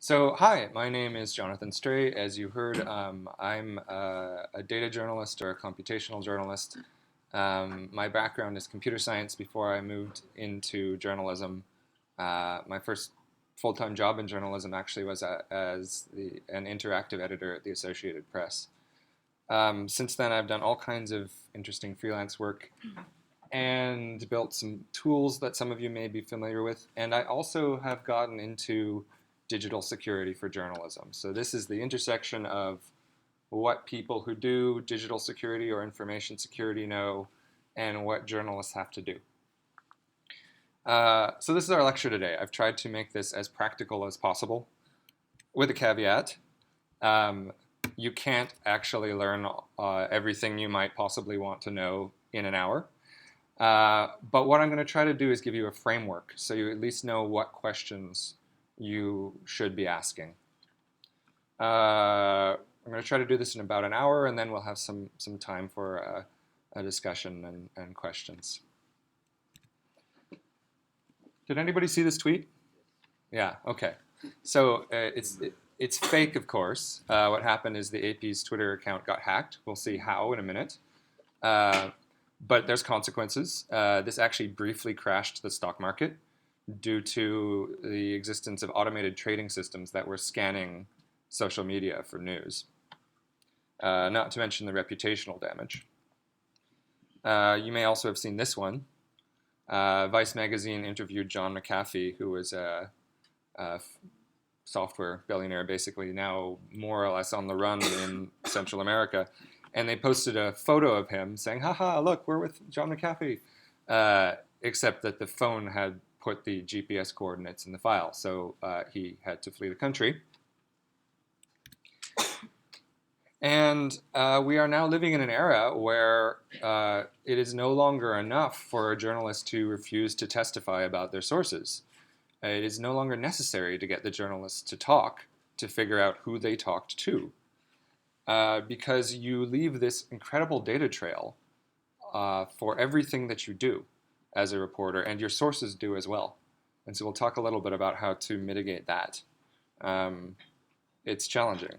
Hi, my name is Jonathan Stray. As you heard, I'm a data journalist or a computational journalist. My background is computer science before I moved into journalism. My first full-time job in journalism actually was as an interactive editor at the Associated Press. Since then, I've done all kinds of interesting freelance work and built some tools that some of you may be familiar with. And I also have gotten into digital security for journalism. So this is the intersection of what people who do digital security or information security know and what journalists have to do. So this is our lecture today. I've tried to make this as practical as possible with a caveat. You can't actually learn everything you might possibly want to know in an hour. But what I'm going to try to do is give you a framework so you at least know what questions you should be asking. I'm going to try to do this in about an hour, and then we'll have some time for a discussion and questions. Did anybody see this tweet? Yeah, okay. So it's fake, of course. What happened is the AP's Twitter account got hacked. We'll see how in a minute. But there's consequences. This actually briefly crashed the stock market due to the existence of automated trading systems that were scanning social media for news. Not to mention the reputational damage. You may also have seen this one. Vice magazine interviewed John McAfee, who was a software billionaire, basically now more or less on the run in Central America. And they posted a photo of him saying, haha, look, we're with John McAfee. Except that the phone had put the GPS coordinates in the file, so he had to flee the country. And we are now living in an era where it is no longer enough for a journalist to refuse to testify about their sources. It is no longer necessary to get the journalists to talk to figure out who they talked to. Because you leave this incredible data trail for everything that you do as a reporter, and your sources do as well. And so we'll talk a little bit about how to mitigate that. It's challenging.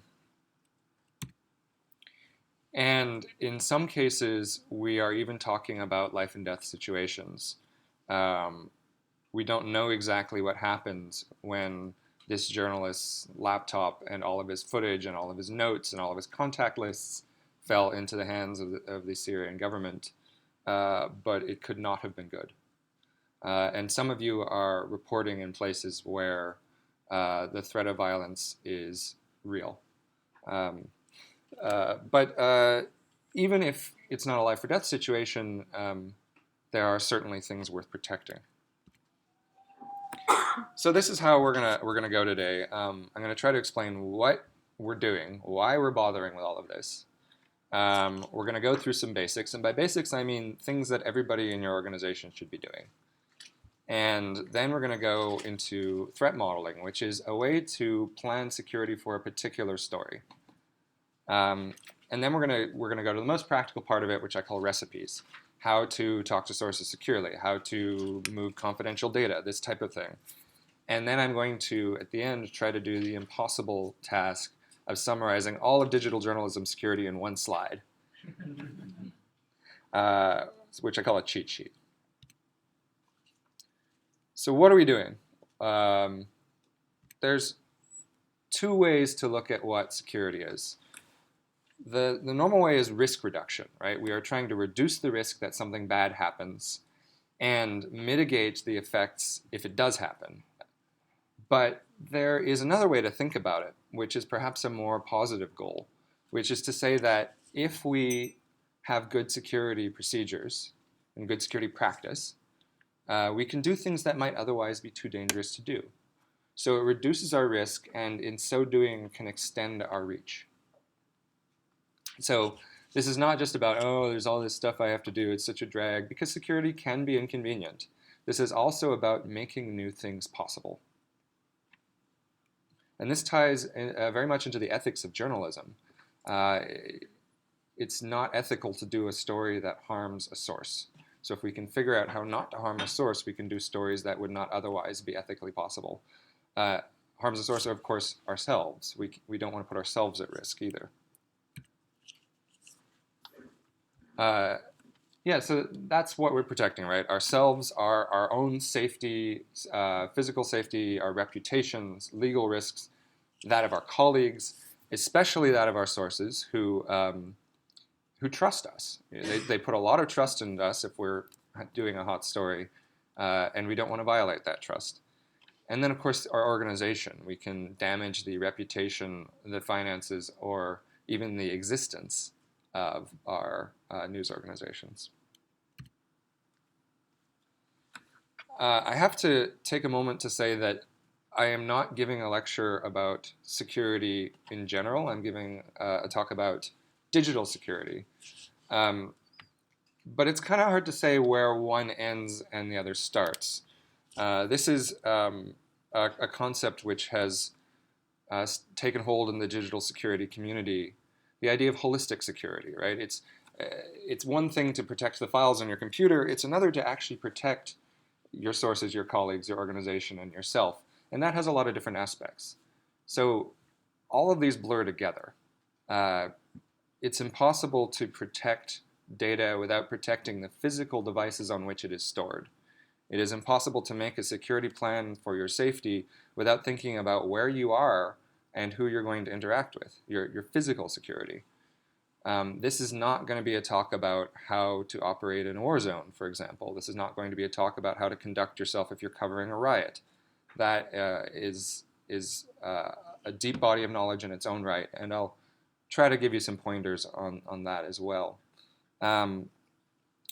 And in some cases, we are even talking about life and death situations. We don't know exactly what happens when this journalist's laptop and all of his footage and all of his notes and all of his contact lists fell into the hands of the Syrian government, but it could not have been good. And some of you are reporting in places where the threat of violence is real. But even if it's not a life or death situation, there are certainly things worth protecting. So this is how we're gonna go today. I'm gonna try to explain what we're doing, why we're bothering with all of this. We're gonna go through some basics, and by basics I mean things that everybody in your organization should be doing. And then we're gonna go into threat modeling, which is a way to plan security for a particular story. And then we're gonna go to the most practical part of it, which I call recipes. How to talk to sources securely, how to move confidential data, this type of thing. And then I'm going to, at the end, try to do the impossible task of summarizing all of digital journalism security in one slide, which I call a cheat sheet. So what are we doing? There's two ways to look at what security is. The normal way is risk reduction, right? We are trying to reduce the risk that something bad happens and mitigate the effects if it does happen. But there is another way to think about it, which is perhaps a more positive goal, which is to say that if we have good security procedures and good security practice, we can do things that might otherwise be too dangerous to do. So it reduces our risk, and in so doing can extend our reach. So this is not just about, oh, there's all this stuff I have to do, it's such a drag, because security can be inconvenient. This is also about making new things possible. And this ties very much into the ethics of journalism. It's not ethical to do a story that harms a source. So if we can figure out how not to harm a source, we can do stories that would not otherwise be ethically possible. harms the source are, of course, ourselves. We don't want to put ourselves at risk either. Yeah, so that's what we're protecting, right? Ourselves, our own safety, physical safety, our reputations, legal risks, that of our colleagues, especially that of our sources who trust us. They put a lot of trust in us if we're doing a hot story, and we don't want to violate that trust. And then, of course, our organization. We can damage the reputation, the finances, or even the existence of our news organizations. I have to take a moment to say that I am not giving a lecture about security in general. I'm giving a talk about digital security. But it's kind of hard to say where one ends and the other starts. This is a concept which has taken hold in the digital security community, the idea of holistic security, right? It's one thing to protect the files on your computer. It's another to actually protect your sources, your colleagues, your organization, and yourself. And that has a lot of different aspects. So all of these blur together. It's impossible to protect data without protecting the physical devices on which it is stored. It is impossible to make a security plan for your safety without thinking about where you are and who you're going to interact with, your physical security. This is not going to be a talk about how to operate in a war zone, for example. This is not going to be a talk about how to conduct yourself if you're covering a riot. That is a deep body of knowledge in its own right, and I'll try to give you some pointers on that as well.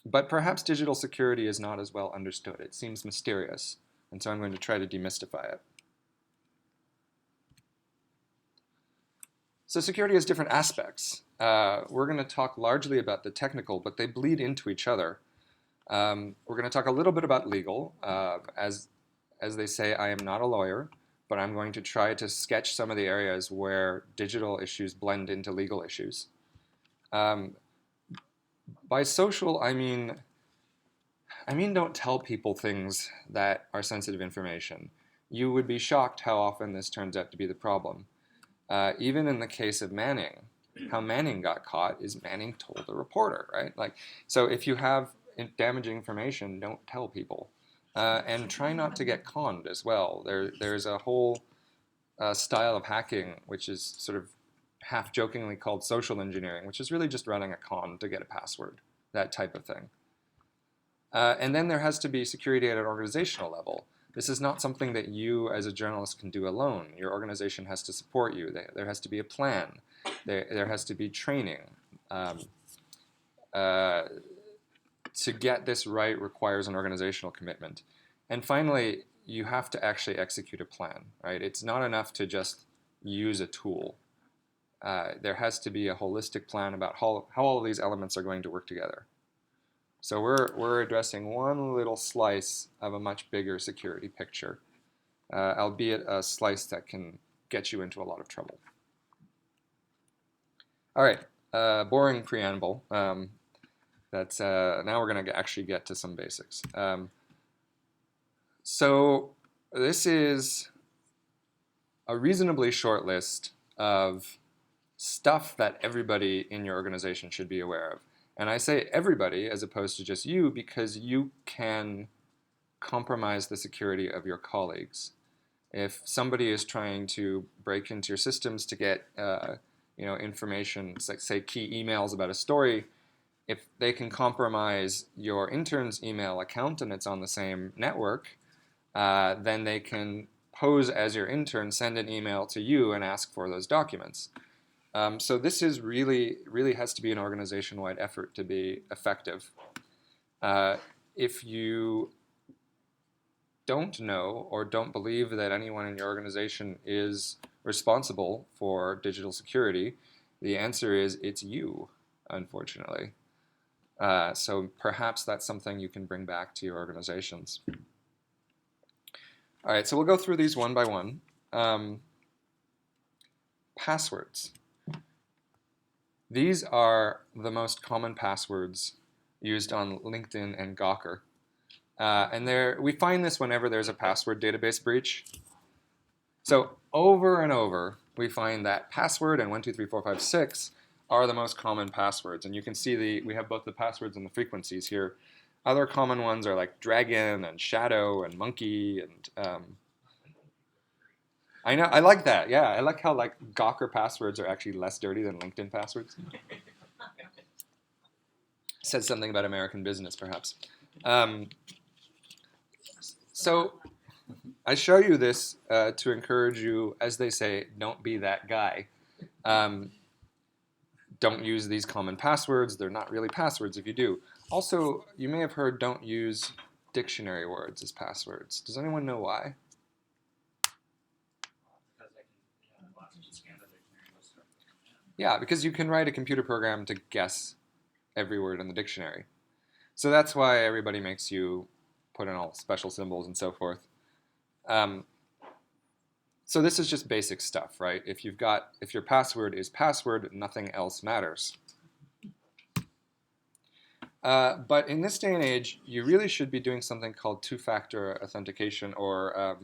But perhaps digital security is not as well understood. It seems mysterious, and so I'm going to try to demystify it. So security has different aspects. We're going to talk largely about the technical, but they bleed into each other. We're going to talk a little bit about legal. As they say, I am not a lawyer, but I'm going to try to sketch some of the areas where digital issues blend into legal issues. By social, I mean don't tell people things that are sensitive information. You would be shocked how often this turns out to be the problem. Even in the case of Manning, how Manning got caught is Manning told a reporter, right? So if you have damaging information, don't tell people. And try not to get conned as well. There's a whole style of hacking which is sort of half-jokingly called social engineering, which is really just running a con to get a password, that type of thing. And then there has to be security at an organizational level. This is not something that you as a journalist can do alone. Your organization has to support you. There has to be a plan. There has to be training. To get this right requires an organizational commitment. And finally, you have to actually execute a plan, right? It's not enough to just use a tool. There has to be a holistic plan about how all of these elements are going to work together. So we're addressing one little slice of a much bigger security picture, albeit a slice that can get you into a lot of trouble. All right, boring preamble. Now we're going to actually get to some basics. So this is a reasonably short list of stuff that everybody in your organization should be aware of. And I say everybody as opposed to just you because you can compromise the security of your colleagues. If somebody is trying to break into your systems to get information, like say key emails about a story, if they can compromise your intern's email account and it's on the same network, then they can pose as your intern, send an email to you and ask for those documents. So this is really has to be an organization-wide effort to be effective. If you don't know or don't believe that anyone in your organization is responsible for digital security, the answer is it's you, unfortunately. So perhaps that's something you can bring back to your organizations. All right, so we'll go through these one by one. Passwords. These are the most common passwords used on LinkedIn and Gawker. And we find this whenever there's a password database breach. So over and over, we find that password and 1234566 are the most common passwords. And you can see we have both the passwords and the frequencies here. Other common ones are like dragon and shadow and monkey and I know, I like that. Yeah, I like how like Gawker passwords are actually less dirty than LinkedIn passwords. Says something about American business, perhaps. Um, so I show you this to encourage you, as they say, don't be that guy. Um, don't use these common passwords. They're not really passwords if you do. Also, you may have heard don't use dictionary words as passwords. Does anyone know why? Yeah, because you can write a computer program to guess every word in the dictionary. So that's why everybody makes you put in all special symbols and so forth. Um, so this is just basic stuff, right? If your password is password, nothing else matters. But in this day and age, you really should be doing something called two-factor authentication or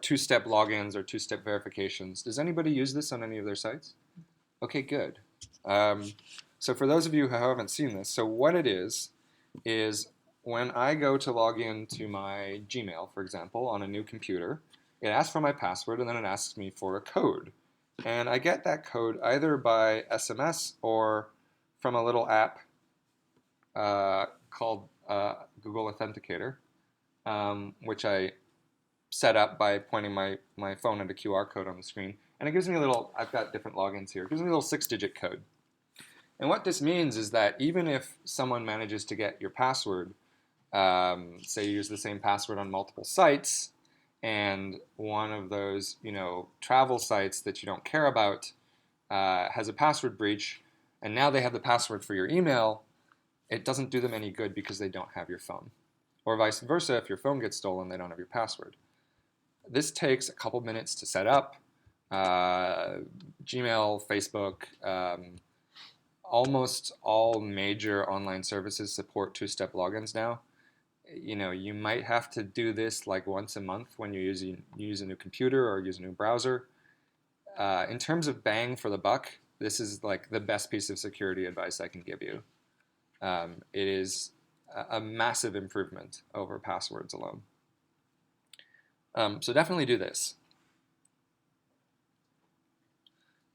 two-step logins or two-step verifications. Does anybody use this on any of their sites? Okay, good. So for those of you who haven't seen this, so what it is when I go to log into my Gmail, for example, on a new computer, it asks for my password and then it asks me for a code. And I get that code either by SMS or from a little app called Google Authenticator, which I set up by pointing my phone at a QR code on the screen. And it gives me a little, I've got different logins here, it gives me a little 6-digit code. And what this means is that even if someone manages to get your password, say you use the same password on multiple sites, and one of those travel sites that you don't care about has a password breach, and now they have the password for your email, it doesn't do them any good because they don't have your phone. Or vice versa, if your phone gets stolen, they don't have your password. This takes a couple minutes to set up. Gmail, Facebook, almost all major online services support two-step logins now. You might have to do this like once a month when you use a new computer or use a new browser. In terms of bang for the buck, this is like the best piece of security advice I can give you. It is a massive improvement over passwords alone. So definitely do this.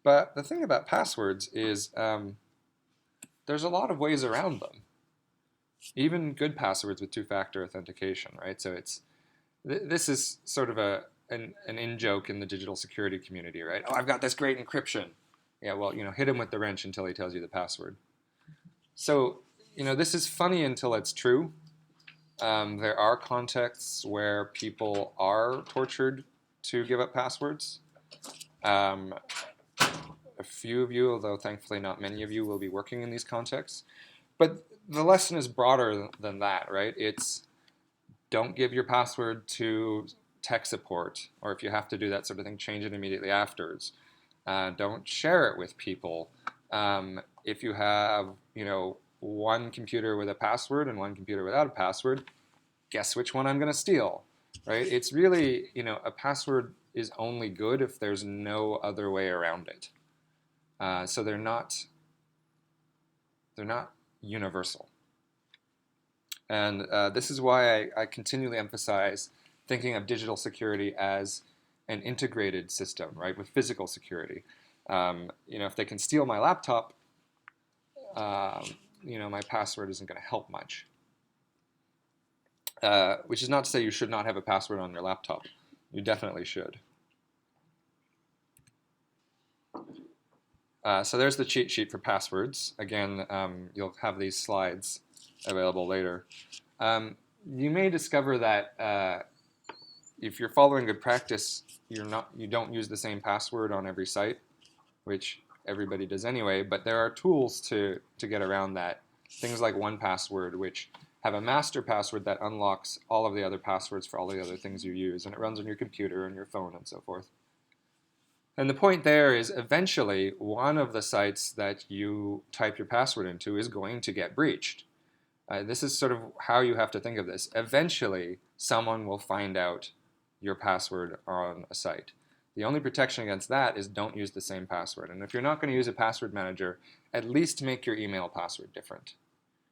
But the thing about passwords is there's a lot of ways around them. Even good passwords with two-factor authentication, right? So this is sort of an in-joke in the digital security community, right? Oh, I've got this great encryption. Yeah, well, hit him with the wrench until he tells you the password. So, this is funny until it's true. There are contexts where people are tortured to give up passwords. A few of you, although thankfully not many of you, will be working in these contexts. But the lesson is broader than that, right? It's don't give your password to tech support, or if you have to do that sort of thing, change it immediately afterwards. Don't share it with people. If you have, one computer with a password and one computer without a password, guess which one I'm going to steal, right? It's really, a password is only good if there's no other way around it. So they're not universal. And this is why I continually emphasize thinking of digital security as an integrated system, right, with physical security. If they can steal my laptop, my password isn't going to help much. Which is not to say you should not have a password on your laptop. You definitely should. So there's the cheat sheet for passwords. Again, you'll have these slides available later. You may discover that if you're following good practice, you don't use the same password on every site, which everybody does anyway. But there are tools to get around that. Things like 1Password, which have a master password that unlocks all of the other passwords for all the other things you use, and it runs on your computer and your phone and so forth. And the point there is eventually one of the sites that you type your password into is going to get breached. This is sort of how you have to think of this. Eventually, someone will find out your password on a site. The only protection against that is don't use the same password. And if you're not going to use a password manager, at least make your email password different.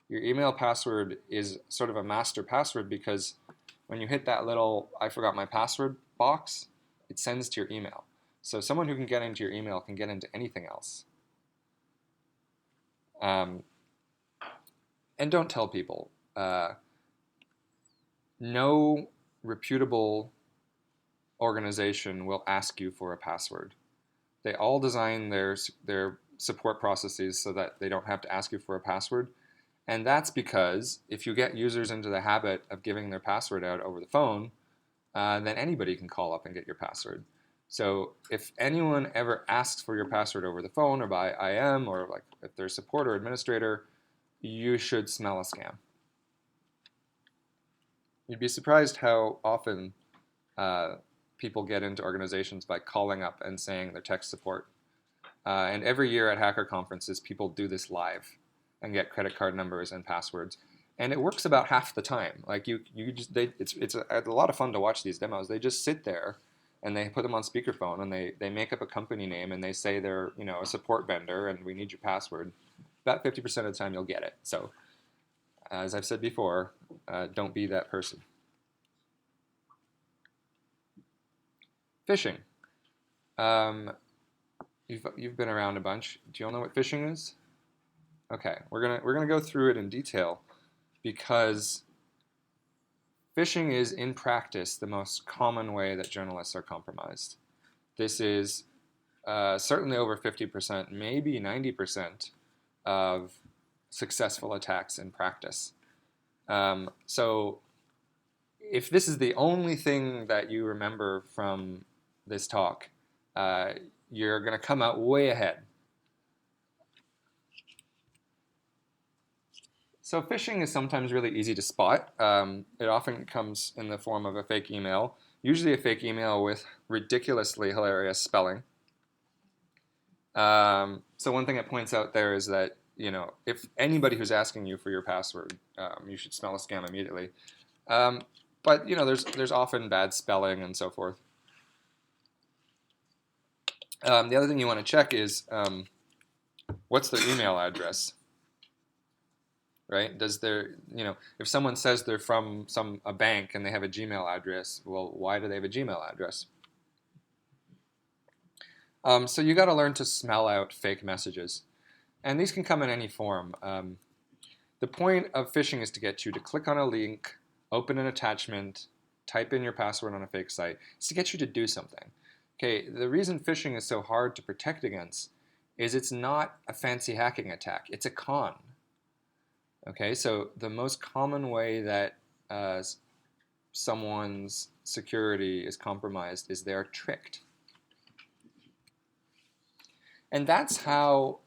Your email password is sort of a master password because when you hit that little I forgot my password box, it sends to your email. So someone who can get into your email can get into anything else. And don't tell people. No reputable organization will ask you for a password. They all design their support processes so that they don't have to ask you for a password. And that's because if you get users into the habit of giving their password out over the phone, then anybody can call up and get your password. So if anyone ever asks for your password over the phone or by IM or like if they're support or administrator, you should smell a scam. You'd be surprised how often people get into organizations by calling up and saying they're tech support. And every year at hacker conferences, people do this live and get credit card numbers and passwords. And it works about half the time. Like it's a lot of fun to watch these demos. They just sit there and they put them on speakerphone and they make up a company name and they say they're a support vendor and we need your password. About 50% of the time you'll get it. So as I've said before, don't be that person. Phishing. You've been around a bunch. Do you all know what phishing is? Okay, we're gonna go through it in detail because phishing is in practice the most common way that journalists are compromised. This is certainly over 50%, maybe 90% of successful attacks in practice. So if this is the only thing that you remember from this talk, you're going to come out way ahead. So phishing is sometimes really easy to spot. It often comes in the form of a fake email, usually a fake email with ridiculously hilarious spelling. So one thing it points out there is that if anybody who's asking you for your password, you should smell a scam immediately. But there's often bad spelling and so forth. The other thing you want to check is what's their email address, right? If someone says they're from a bank and they have a Gmail address, well, why do they have a Gmail address? So you got to learn to smell out fake messages, and these can come in any form. The point of phishing is to get you to click on a link, open an attachment, type in your password on a fake site. It's to get you to do something. Okay, the reason phishing is so hard to protect against is it's not a fancy hacking attack. It's a con. Okay, so the most common way that someone's security is compromised is they're tricked. And that's how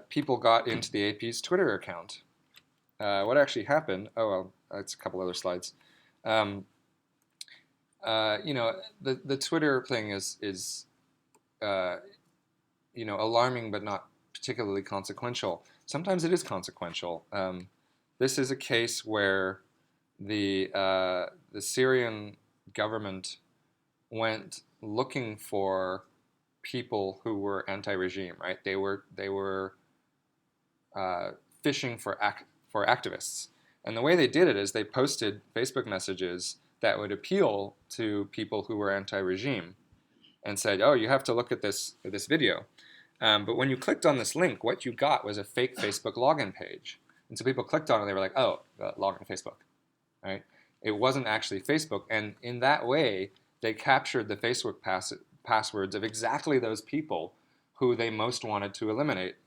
people got into the AP's Twitter account. What actually happened, oh well, that's a couple other slides. The Twitter thing is alarming but not particularly consequential. Sometimes it is consequential. This is a case where the Syrian government went looking for people who were anti-regime, right? They were fishing for activists, and the way they did it is they posted Facebook messages that would appeal to people who were anti-regime, and said, "Oh, you have to look at this video." But when you clicked on this link, what you got was a fake Facebook login page, and so people clicked on it. And they were like, "Oh, log into Facebook," right? It wasn't actually Facebook, and in that way, they captured the Facebook passwords of exactly those people who they most wanted to eliminate.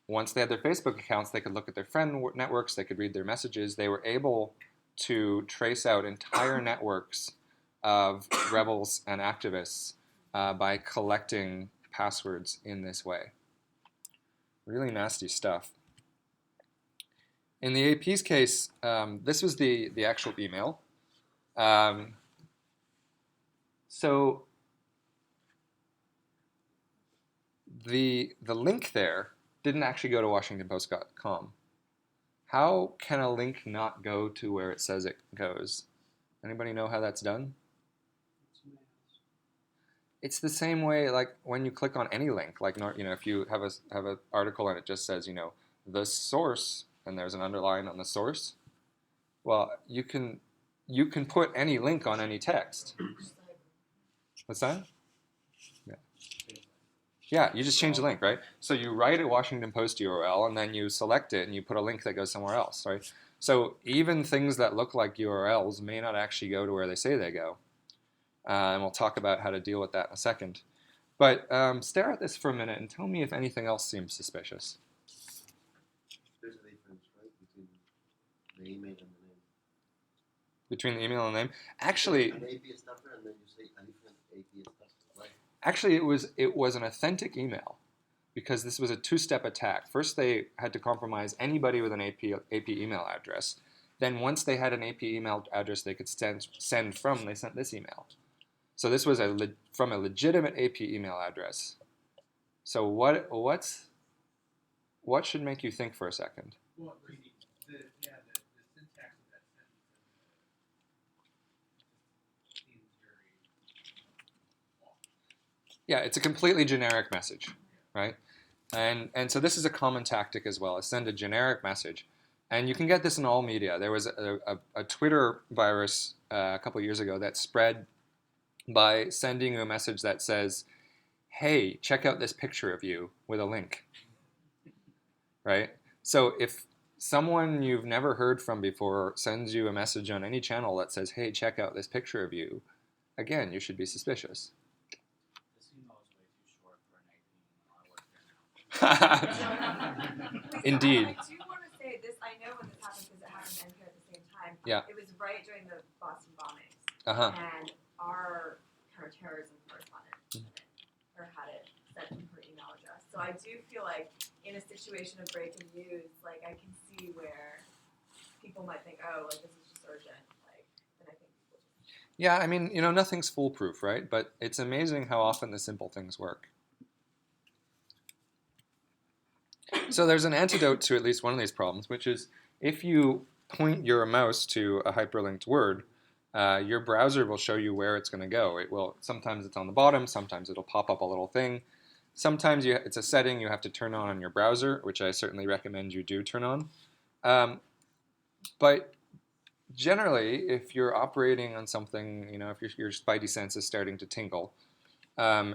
Once they had their Facebook accounts, they could look at their friend networks, they could read their messages. They were able to trace out entire networks of rebels and activists by collecting passwords in this way. Really nasty stuff. In the AP's case, this was the actual email. So the link there didn't actually go to WashingtonPost.com. How can a link not go to where it says it goes? Anybody know how that's done? It's the same way like when you click on any link, like if you have an article and it just says the source and there's an underline on the source. Well, you can put any link on any text. What's that? Yeah. Yeah, you just change the link, right? So you write a Washington Post URL and then you select it and you put a link that goes somewhere else, right? So even things that look like URLs may not actually go to where they say they go. And we'll talk about how to deal with that in a second. But stare at this for a minute and tell me if anything else seems suspicious. There's a difference, right, between the email and the name. Between the email and the name? Actually, an API stuffer and then you say a different API stuffer, right? Actually, it was an authentic email because this was a two-step attack. First, they had to compromise anybody with an AP email address. Then once they had an AP email address they could send from, they sent this email. So this was from a legitimate AP email address. So what should make you think for a second? Well, the syntax of that sentence seems very off. Yeah, it's a completely generic message, right? And so this is a common tactic as well, is send a generic message. And you can get this in all media. There was a Twitter virus a couple of years ago that spread by sending you a message that says, hey, check out this picture of you with a link, right? So if someone you've never heard from before sends you a message on any channel that says, hey, check out this picture of you, again, you should be suspicious. This email is way too short for an AP email. I work there now. Indeed. I do want to say this. I know when this happened because it happened in NPR at the same time. Yeah. It was right during the Boston bombings. Uh-huh. And our counterterrorism correspondent had it sent from her email address. So I do feel like in a situation of breaking news, like I can see where people might think, oh, like this is just urgent. Like, and I think people just... Yeah, I mean, nothing's foolproof, right? But it's amazing how often the simple things work. So there's an antidote to at least one of these problems, which is if you point your mouse to a hyperlinked word, your browser will show you where it's going to go. Sometimes it's on the bottom, sometimes it'll pop up a little thing. Sometimes it's a setting you have to turn on your browser, which I certainly recommend you do turn on. But generally, if you're operating on something, if your spidey sense is starting to tingle,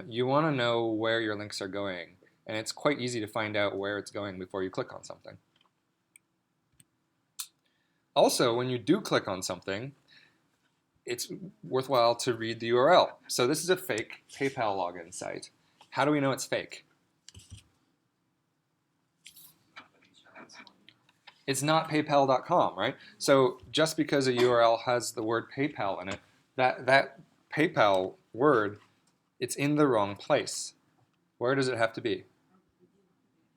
you want to know where your links are going. And it's quite easy to find out where it's going before you click on something. Also, when you do click on something, it's worthwhile to read the URL. So this is a fake PayPal login site. How do we know it's fake? It's not paypal.com, right? So just because a URL has the word PayPal in it, that PayPal word, it's in the wrong place. Where does it have to be?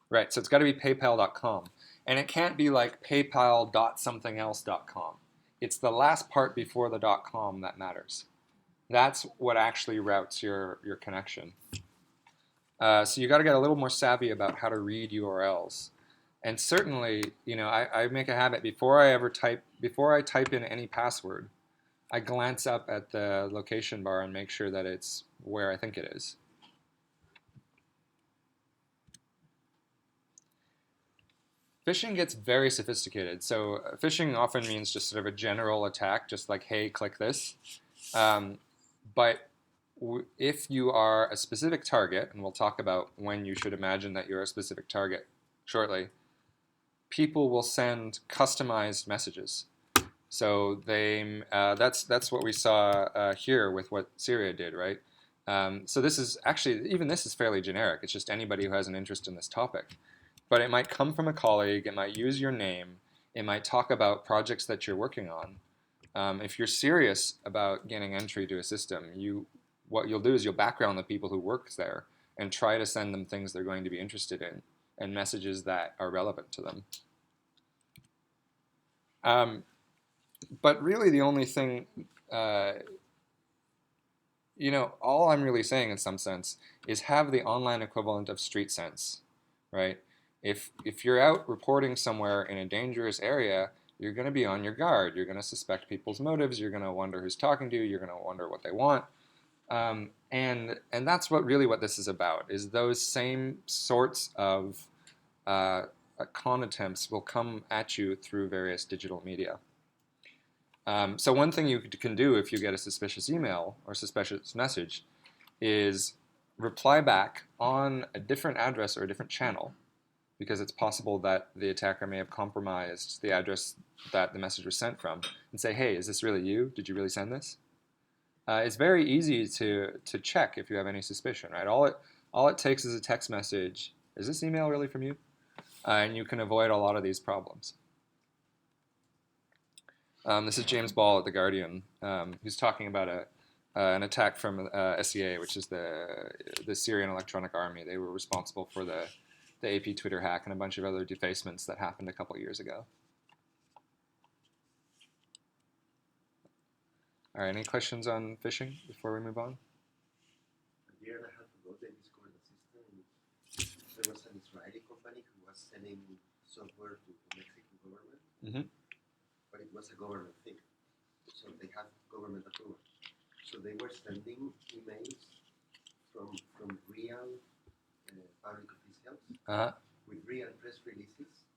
Right, so it's got to be paypal.com. And it can't be like paypal.somethingelse.com. It's the last part before the .com that matters. That's what actually routes your connection. So you got to get a little more savvy about how to read URLs. And certainly, I make a habit before I type in any password, I glance up at the location bar and make sure that it's where I think it is. Phishing gets very sophisticated. So phishing often means just sort of a general attack, just like, hey, click this. But if you are a specific target, and we'll talk about when you should imagine that you're a specific target shortly, people will send customized messages. So that's what we saw here with what Syria did, right? So this is actually, even this is fairly generic. It's just anybody who has an interest in this topic. But it might come from a colleague, it might use your name, it might talk about projects that you're working on. If you're serious about getting entry to a system, what you'll do is you'll background the people who work there and try to send them things they're going to be interested in and messages that are relevant to them. But really the only thing, all I'm really saying in some sense is have the online equivalent of street sense, right? If you're out reporting somewhere in a dangerous area, you're going to be on your guard. You're going to suspect people's motives. You're going to wonder who's talking to you. You're going to wonder what they want. And that's what this is about, is those same sorts of con attempts will come at you through various digital media. So one thing you can do if you get a suspicious email or suspicious message is reply back on a different address or a different channel, because it's possible that the attacker may have compromised the address that the message was sent from, and say, hey, is this really you? Did you really send this? It's very easy to check if you have any suspicion, right? All it takes is a text message. Is this email really from you? And you can avoid a lot of these problems. This is James Ball at The Guardian, who's talking about an attack from SEA, which is the Syrian Electronic Army. They were responsible for the AP Twitter hack and a bunch of other defacements that happened a couple years ago. All right, any questions on phishing before we move on? A year and a half ago, they discovered a system. There was an Israeli company who was selling software to the Mexican government, but it was a government thing. So they had government approval. So they were sending emails from real public officials with real press releases.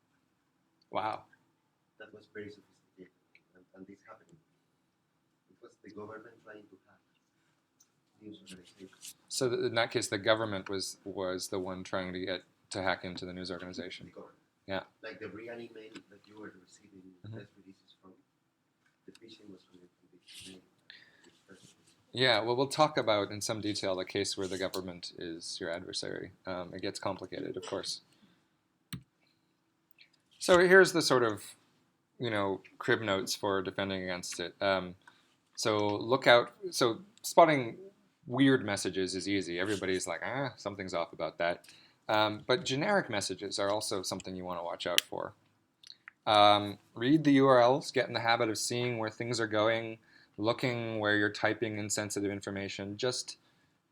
Wow. That was very sophisticated, and this happened. It was the government trying to hack news organizations. So in that case, the government was the one trying to hack into the news organization. The government. Yeah. Like the real email that you were receiving press releases from, the phishing was coming from this email. Yeah, well, we'll talk about in some detail the case where the government is your adversary. It gets complicated, of course. So here's the sort of, crib notes for defending against it. So look out. So spotting weird messages is easy. Everybody's like, something's off about that. But generic messages are also something you want to watch out for. Read the URLs. Get in the habit of seeing where things are going, looking where you're typing in sensitive information. Just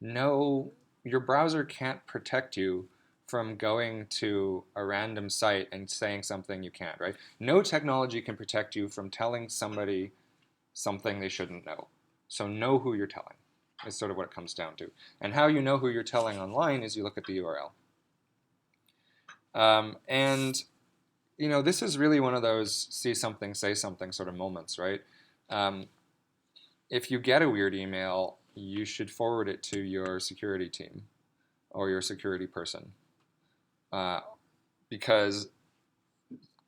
know your browser can't protect you from going to a random site and saying something you can't, right? No technology can protect you from telling somebody something they shouldn't know. So know who you're telling is sort of what it comes down to. And how you know who you're telling online is you look at the URL. This is really one of those see something, say something sort of moments, right? If you get a weird email, you should forward it to your security team or your security person. Because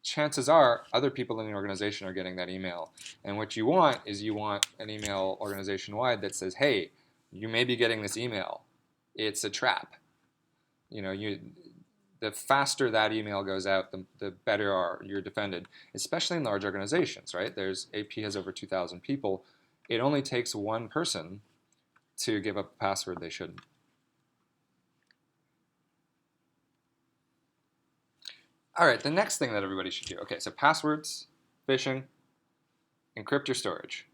chances are other people in the organization are getting that email. And what you want is an email organization-wide that says, hey, you may be getting this email. It's a trap. The faster that email goes out, the better you're defended, especially in large organizations, right? AP has over 2,000 people. It only takes one person to give up a password they shouldn't. All right, the next thing that everybody should do. Okay, so passwords, phishing, encrypt your storage.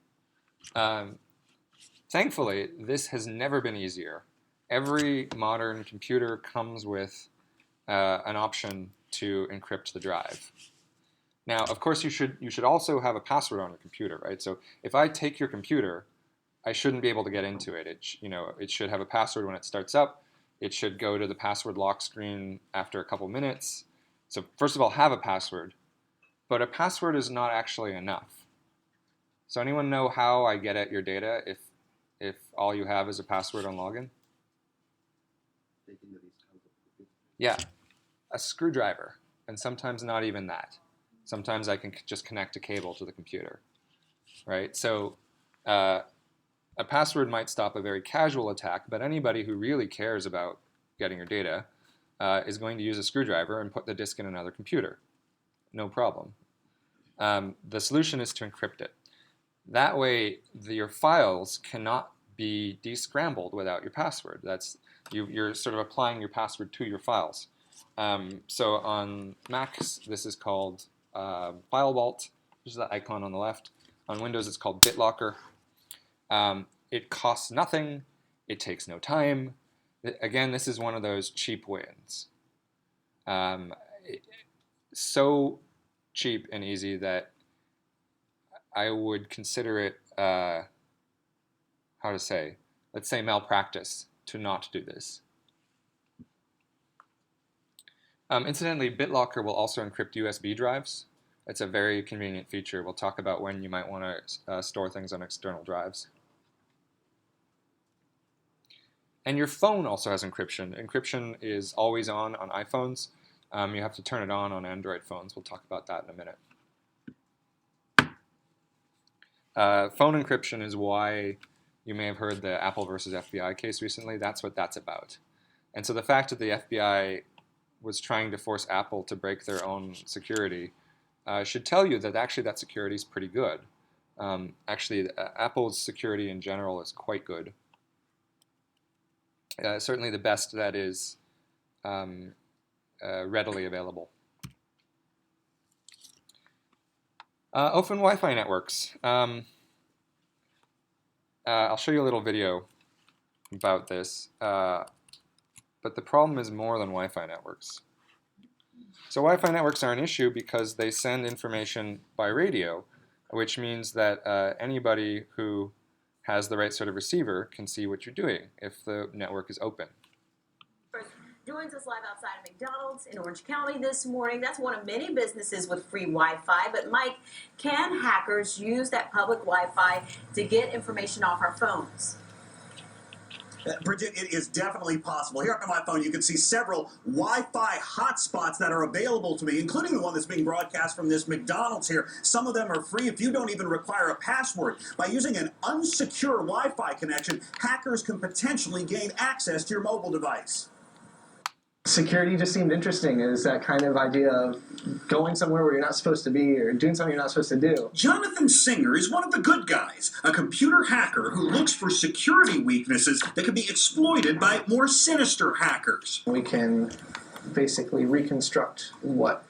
Thankfully, this has never been easier. Every modern computer comes with an option to encrypt the drive. Now, of course, you should also have a password on your computer, right? So if I take your computer, I shouldn't be able to get into it. It should have a password when it starts up. It should go to the password lock screen after a couple minutes. So first of all, have a password, but a password is not actually enough. So anyone know how I get at your data if all you have is a password on login? Yeah, a screwdriver, and sometimes not even that. Sometimes I can just connect a cable to the computer, right? So a password might stop a very casual attack, but anybody who really cares about getting your data is going to use a screwdriver and put the disk in another computer. No problem. The solution is to encrypt it. That way, your files cannot be descrambled without your password. You're sort of applying your password to your files. So on Macs, this is called File Vault, which is the icon on the left. On Windows, it's called BitLocker. It costs nothing. It takes no time. Again, this is one of those cheap wins. So cheap and easy that I would consider it, let's say, malpractice to not do this. Incidentally, BitLocker will also encrypt USB drives. It's a very convenient feature. We'll talk about when you might want to store things on external drives. And your phone also has encryption. Encryption is always on iPhones. You have to turn it on Android phones. We'll talk about that in a minute. Phone encryption is why you may have heard the Apple versus FBI case recently. That's what that's about. And so the fact that the FBI was trying to force Apple to break their own security should tell you that actually that security is pretty good. Apple's security in general is quite good. Certainly the best that is readily available. Open Wi-Fi networks. I'll show you a little video about this, but the problem is more than Wi-Fi networks. So Wi-Fi networks are an issue because they send information by radio, which means that anybody who has the right sort of receiver can see what you're doing if the network is open. Joins us live outside of McDonald's in Orange County this morning. That's one of many businesses with free Wi-Fi. But Mike, can hackers use that public Wi-Fi to get information off our phones? Bridget, it is definitely possible. Here on my phone, you can see several Wi-Fi hotspots that are available to me, including the one that's being broadcast from this McDonald's here. Some of them are free if you don't even require a password. By using an unsecure Wi-Fi connection, hackers can potentially gain access to your mobile device. Security just seemed interesting. Is that kind of idea of going somewhere where you're not supposed to be or doing something you're not supposed to do. Jonathan Singer is one of the good guys, a computer hacker who looks for security weaknesses that can be exploited by more sinister hackers. We can basically reconstruct what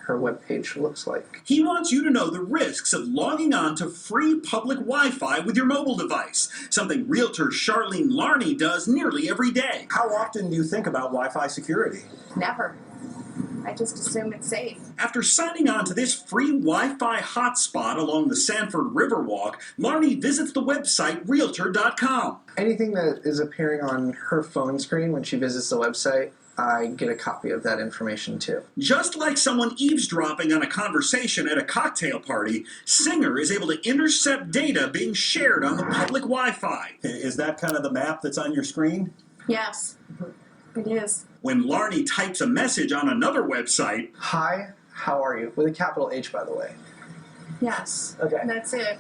her webpage looks like. He wants you to know the risks of logging on to free public Wi-Fi with your mobile device, something realtor Charlene Larney does nearly every day. How often do you think about Wi-Fi security? Never. I just assume it's safe. After signing on to this free Wi-Fi hotspot along the Sanford Riverwalk, Larney visits the website Realtor.com. Anything that is appearing on her phone screen when she visits the website, I get a copy of that information too. Just like someone eavesdropping on a conversation at a cocktail party, Singer is able to intercept data being shared on the public Wi-Fi. Is that kind of the map that's on your screen? Yes, it is. When Larney types a message on another website, Hi, how are you? With a capital H, by the way. Yes. Okay. That's it.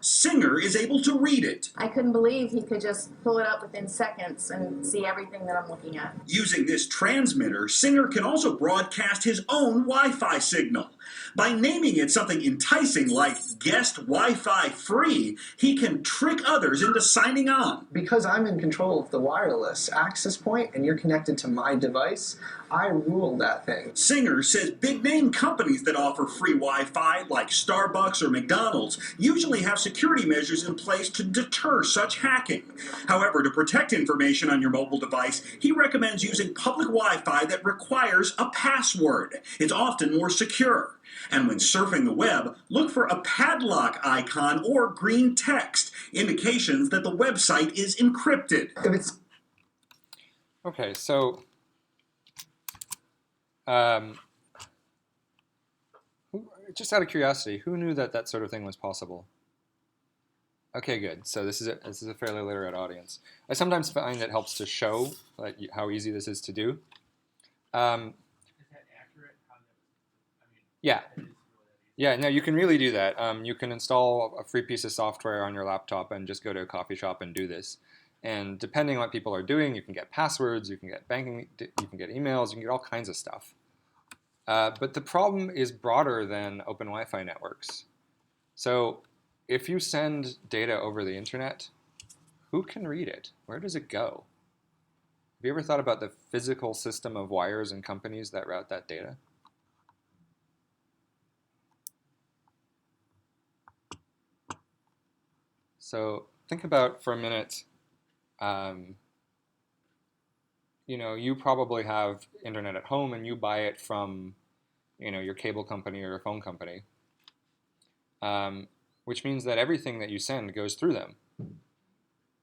Singer is able to read it. I couldn't believe he could just pull it up within seconds and see everything that I'm looking at. Using this transmitter, Singer can also broadcast his own Wi-Fi signal. By naming it something enticing like Guest Wi-Fi Free, he can trick others into signing on. Because I'm in control of the wireless access point and you're connected to my device, I rule that thing. Singer says big-name companies that offer free Wi-Fi, like Starbucks or McDonald's, usually have security measures in place to deter such hacking. However, to protect information on your mobile device, he recommends using public Wi-Fi that requires a password. It's often more secure. And when surfing the web, look for a padlock icon or green text, indications that the website is encrypted. Okay, so just out of curiosity, who knew that that sort of thing was possible? Okay, good. So this is a fairly literate audience. I sometimes find it helps to show like how easy this is to do. Is that accurate? Yeah. Yeah, no, you can really do that. You can install a free piece of software on your laptop and just go to a coffee shop and do this. And depending on what people are doing, you can get passwords, you can get banking, you can get emails, you can get all kinds of stuff. But the problem is broader than open Wi-Fi networks. So if you send data over the internet, who can read it? Where does it go? Have you ever thought about the physical system of wires and companies that route that data? So think about for a minute, you probably have internet at home and you buy it from, your cable company or your phone company, which means that everything that you send goes through them.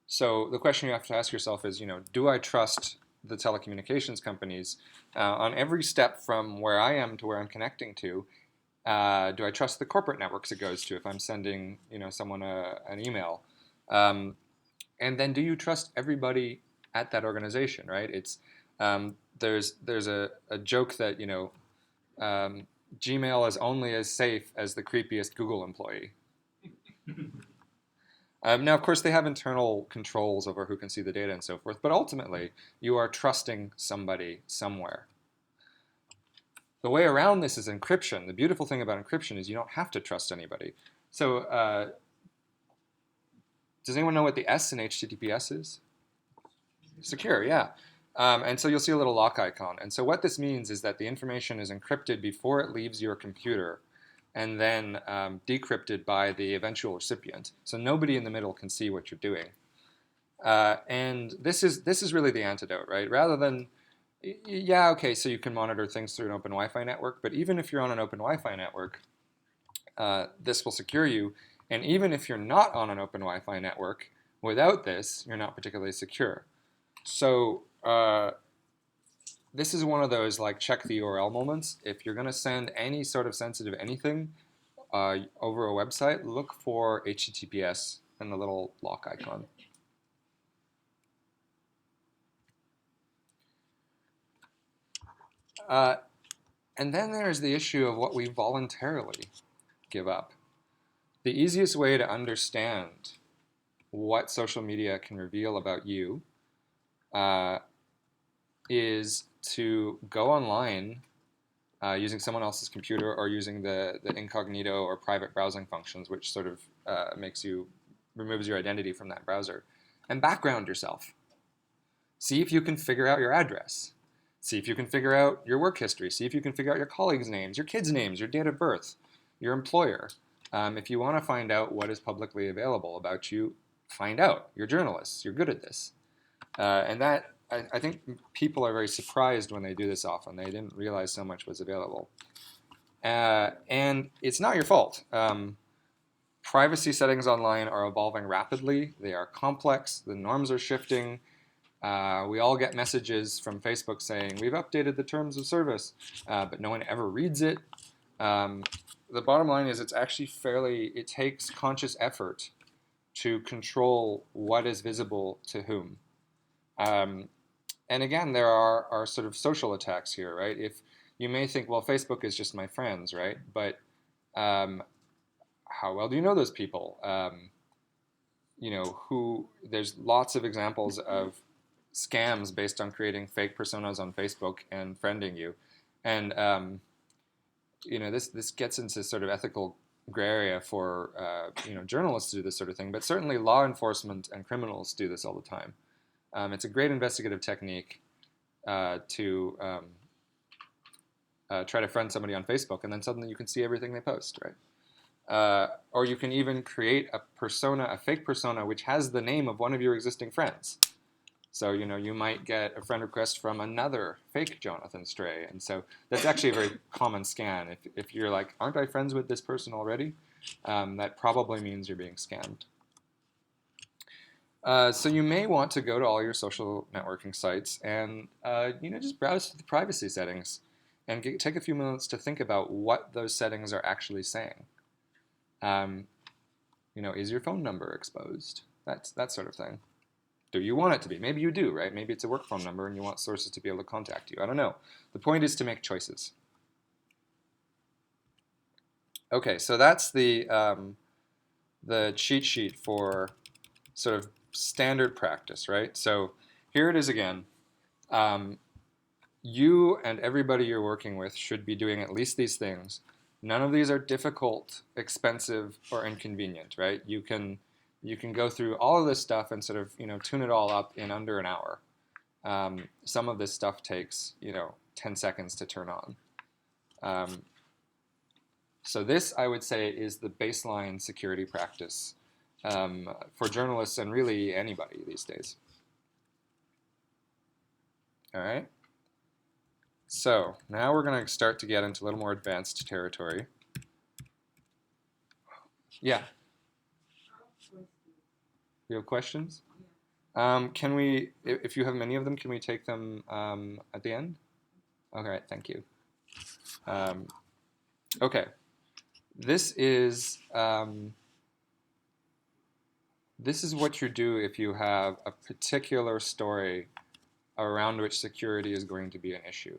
So the question you have to ask yourself is, do I trust the telecommunications companies on every step from where I am to where I'm connecting to? Do I trust the corporate networks it goes to if I'm sending, someone an email? And then do you trust everybody at that organization, right? There's a joke that, Gmail is only as safe as the creepiest Google employee. Now, of course, they have internal controls over who can see the data and so forth, but ultimately, you are trusting somebody somewhere. The way around this is encryption. The beautiful thing about encryption is you don't have to trust anybody. So, does anyone know what the S in HTTPS is? Secure, yeah. And so you'll see a little lock icon. And so what this means is that the information is encrypted before it leaves your computer, and then decrypted by the eventual recipient. So nobody in the middle can see what you're doing. And this is really the antidote, right? Rather than, yeah, okay, so you can monitor things through an open Wi-Fi network, but even if you're on an open Wi-Fi network, this will secure you. And even if you're not on an open Wi-Fi network, without this, you're not particularly secure. So this is one of those like check the URL moments. If you're going to send any sort of sensitive anything over a website, look for HTTPS and the little lock icon. And then there's the issue of what we voluntarily give up. The easiest way to understand what social media can reveal about you is to go online using someone else's computer or using the incognito or private browsing functions, which sort of removes your identity from that browser, and background yourself. See if you can figure out your address. See if you can figure out your work history. See if you can figure out your colleagues' names, your kids' names, your date of birth, your employer. If you want to find out what is publicly available about you, find out. You're journalists. You're good at this. And that, I think people are very surprised when they do this often. They didn't realize so much was available. And it's not your fault. Privacy settings online are evolving rapidly. They are complex. The norms are shifting. We all get messages from Facebook saying, we've updated the terms of service, but no one ever reads it. The bottom line is it takes conscious effort to control what is visible to whom. And again, there are sort of social attacks here, right? If you may think, well, Facebook is just my friends, right? But how well do you know those people? There's lots of examples of scams based on creating fake personas on Facebook and friending you. And, this gets into sort of ethical gray area for, journalists to do this sort of thing, but certainly law enforcement and criminals do this all the time. It's a great investigative technique to try to friend somebody on Facebook, and then suddenly you can see everything they post, right? Or you can even create a fake persona, which has the name of one of your existing friends. So, you might get a friend request from another fake Jonathan Stray. And so that's actually a very common scan. If you're like, aren't I friends with this person already? That probably means you're being scammed. So you may want to go to all your social networking sites and just browse the privacy settings and take a few minutes to think about what those settings are actually saying. Is your phone number exposed? That sort of thing. Do you want it to be? Maybe you do, right? Maybe it's a work phone number and you want sources to be able to contact you. I don't know. The point is to make choices. Okay, so that's the cheat sheet for sort of standard practice, right? So here it is again. You and everybody you're working with should be doing at least these things. None of these are difficult, expensive, or inconvenient, right? You can go through all of this stuff and sort of tune it all up in under an hour. Some of this stuff takes 10 seconds to turn on. So this, I would say, is the baseline security practice for journalists and really anybody these days. All right. So now we're going to start to get into a little more advanced territory. Yeah. You have questions? Can we, if you have many of them, can we take them at the end? Okay, thank you. Okay, this is what you do if you have a particular story around which security is going to be an issue.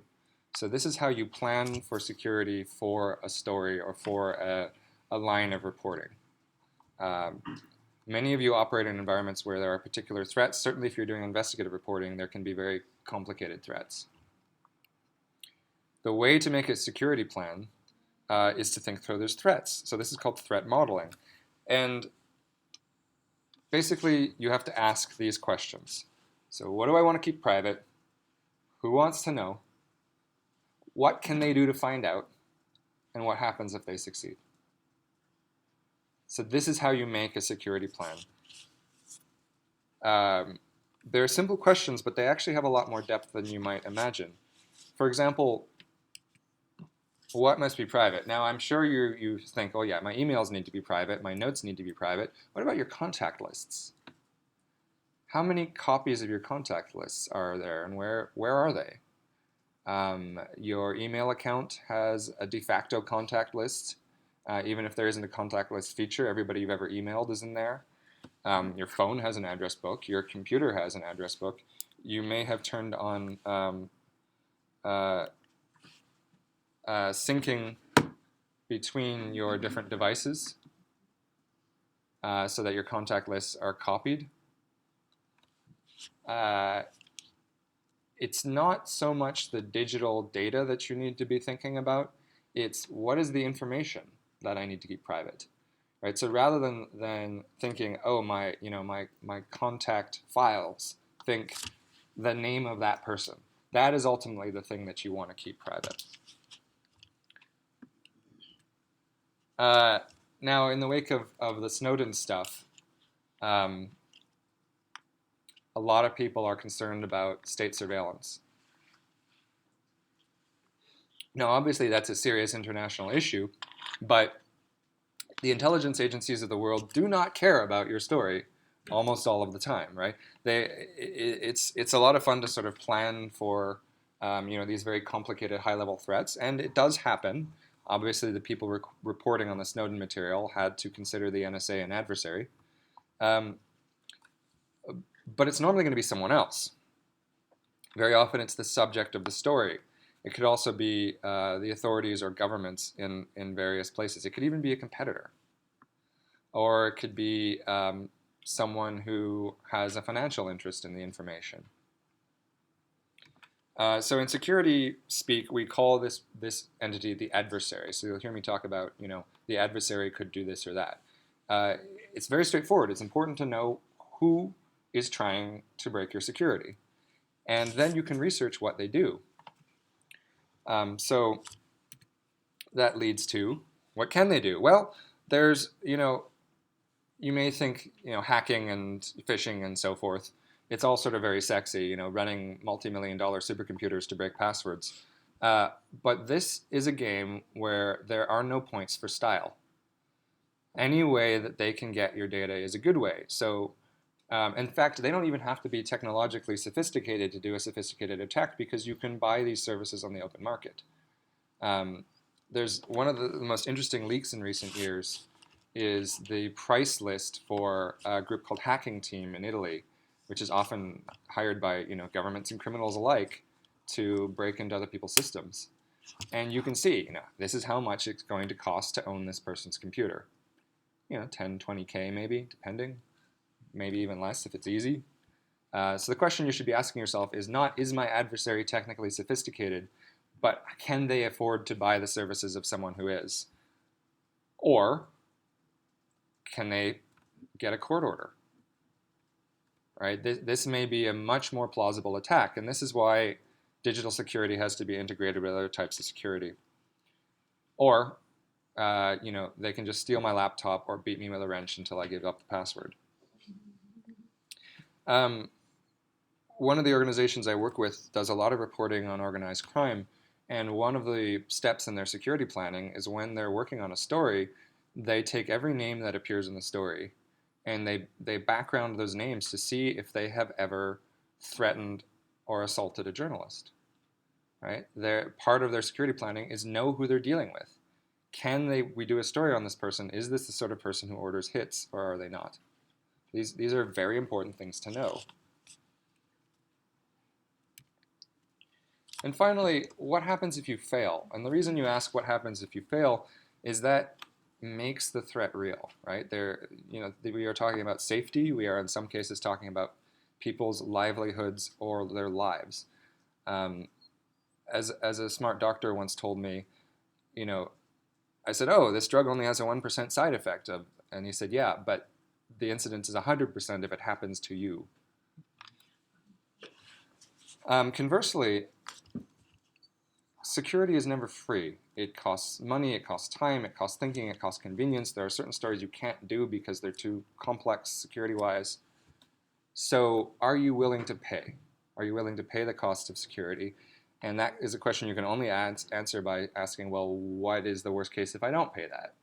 So this is how you plan for security for a story or for a line of reporting. Many of you operate in environments where there are particular threats. Certainly if you're doing investigative reporting, there can be very complicated threats. The way to make a security plan is to think through those threats. So this is called threat modeling. And basically, you have to ask these questions. So what do I want to keep private? Who wants to know? What can they do to find out? And what happens if they succeed? So this is how you make a security plan. They're simple questions, but they actually have a lot more depth than you might imagine. For example, what must be private? Now, I'm sure you think, oh yeah, my emails need to be private, my notes need to be private. What about your contact lists? How many copies of your contact lists are there, and where are they? Your email account has a de facto contact list. Even if there isn't a contact list feature, everybody you've ever emailed is in there. Your phone has an address book. Your computer has an address book. You may have turned on syncing between your different devices so that your contact lists are copied. It's not so much the digital data that you need to be thinking about. It's what is the information that I need to keep private, right? So rather than thinking, oh, my contact files, think the name of that person. That is ultimately the thing that you want to keep private. Now, in the wake of the Snowden stuff, a lot of people are concerned about state surveillance. Now, obviously, that's a serious international issue, but the intelligence agencies of the world do not care about your story almost all of the time, right? It's a lot of fun to sort of plan for these very complicated high-level threats, and it does happen. Obviously, the people reporting on the Snowden material had to consider the NSA an adversary. But it's normally going to be someone else. Very often it's the subject of the story. It could also be the authorities or governments in various places. It could even be a competitor. Or it could be someone who has a financial interest in the information. So in security speak, we call this entity the adversary. So you'll hear me talk about, the adversary could do this or that. It's very straightforward. It's important to know who is trying to break your security. And then you can research what they do. So that leads to, what can they do? Well, there's, you may think, hacking and phishing and so forth, it's all sort of very sexy, running multi-million-dollar supercomputers to break passwords. But this is a game where there are no points for style. Any way that they can get your data is a good way. So in fact, they don't even have to be technologically sophisticated to do a sophisticated attack because you can buy these services on the open market. There's one of the most interesting leaks in recent years is the price list for a group called Hacking Team in Italy, which is often hired by governments and criminals alike to break into other people's systems. And you can see, this is how much it's going to cost to own this person's computer. 10, 20K maybe, depending. Maybe even less if it's easy. So the question you should be asking yourself is not, is my adversary technically sophisticated, but can they afford to buy the services of someone who is? Or can they get a court order? Right? This may be a much more plausible attack, and this is why digital security has to be integrated with other types of security. Or, they can just steal my laptop or beat me with a wrench until I give up the password. One of the organizations I work with does a lot of reporting on organized crime, and one of the steps in their security planning is when they're working on a story, they take every name that appears in the story and they background those names to see if they have ever threatened or assaulted a journalist. Right? Part of their security planning is know who they're dealing with. We do a story on this person? Is this the sort of person who orders hits, or are they not? These are very important things to know. And finally, what happens if you fail? And the reason you ask what happens if you fail is that makes the threat real, right? We are talking about safety. We are in some cases talking about people's livelihoods or their lives. As a smart doctor once told me, I said, oh, this drug only has a 1% side effect and he said, yeah, but the incidence is 100% if it happens to you. Conversely, security is never free. It costs money, it costs time, it costs thinking, it costs convenience. There are certain stories you can't do because they're too complex security-wise. So are you willing to pay? Are you willing to pay the cost of security? And that is a question you can only answer by asking, well, what is the worst case if I don't pay that?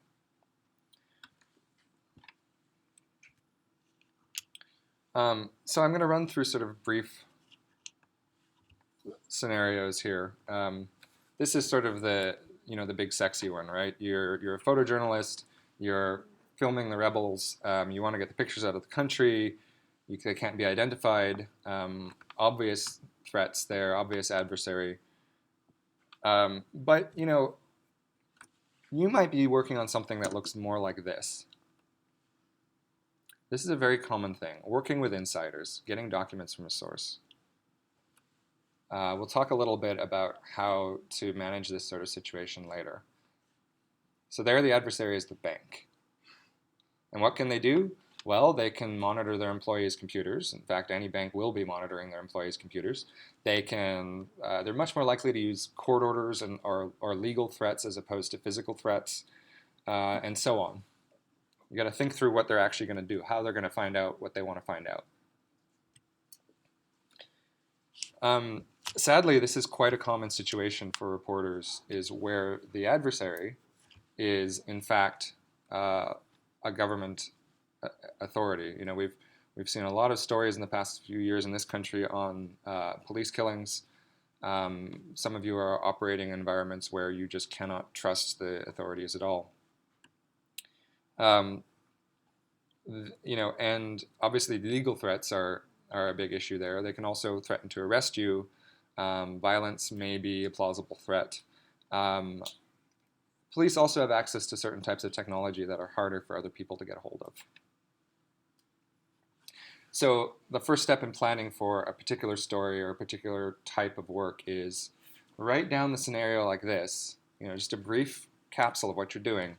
So I'm going to run through sort of brief scenarios here. This is sort of the big sexy one, right? You're a photojournalist. You're filming the rebels. You want to get the pictures out of the country. They can't be identified. Obvious threats there, obvious adversary. But you might be working on something that looks more like this. This is a very common thing. Working with insiders, getting documents from a source. We'll talk a little bit about how to manage this sort of situation later. So there the adversary is the bank. And what can they do? Well, they can monitor their employees' computers. In fact, any bank will be monitoring their employees' computers. They're much more likely to use court orders or legal threats as opposed to physical threats, and so on. You got to think through what they're actually going to do, how they're going to find out what they want to find out. Sadly, this is quite a common situation for reporters, is where the adversary is, in fact, a government authority. We've seen a lot of stories in the past few years in this country on police killings. Some of you are operating in environments where you just cannot trust the authorities at all. And obviously legal threats are a big issue there. They can also threaten to arrest you. Violence may be a plausible threat. Police also have access to certain types of technology that are harder for other people to get a hold of. So the first step in planning for a particular story or a particular type of work is write down the scenario like this, just a brief capsule of what you're doing,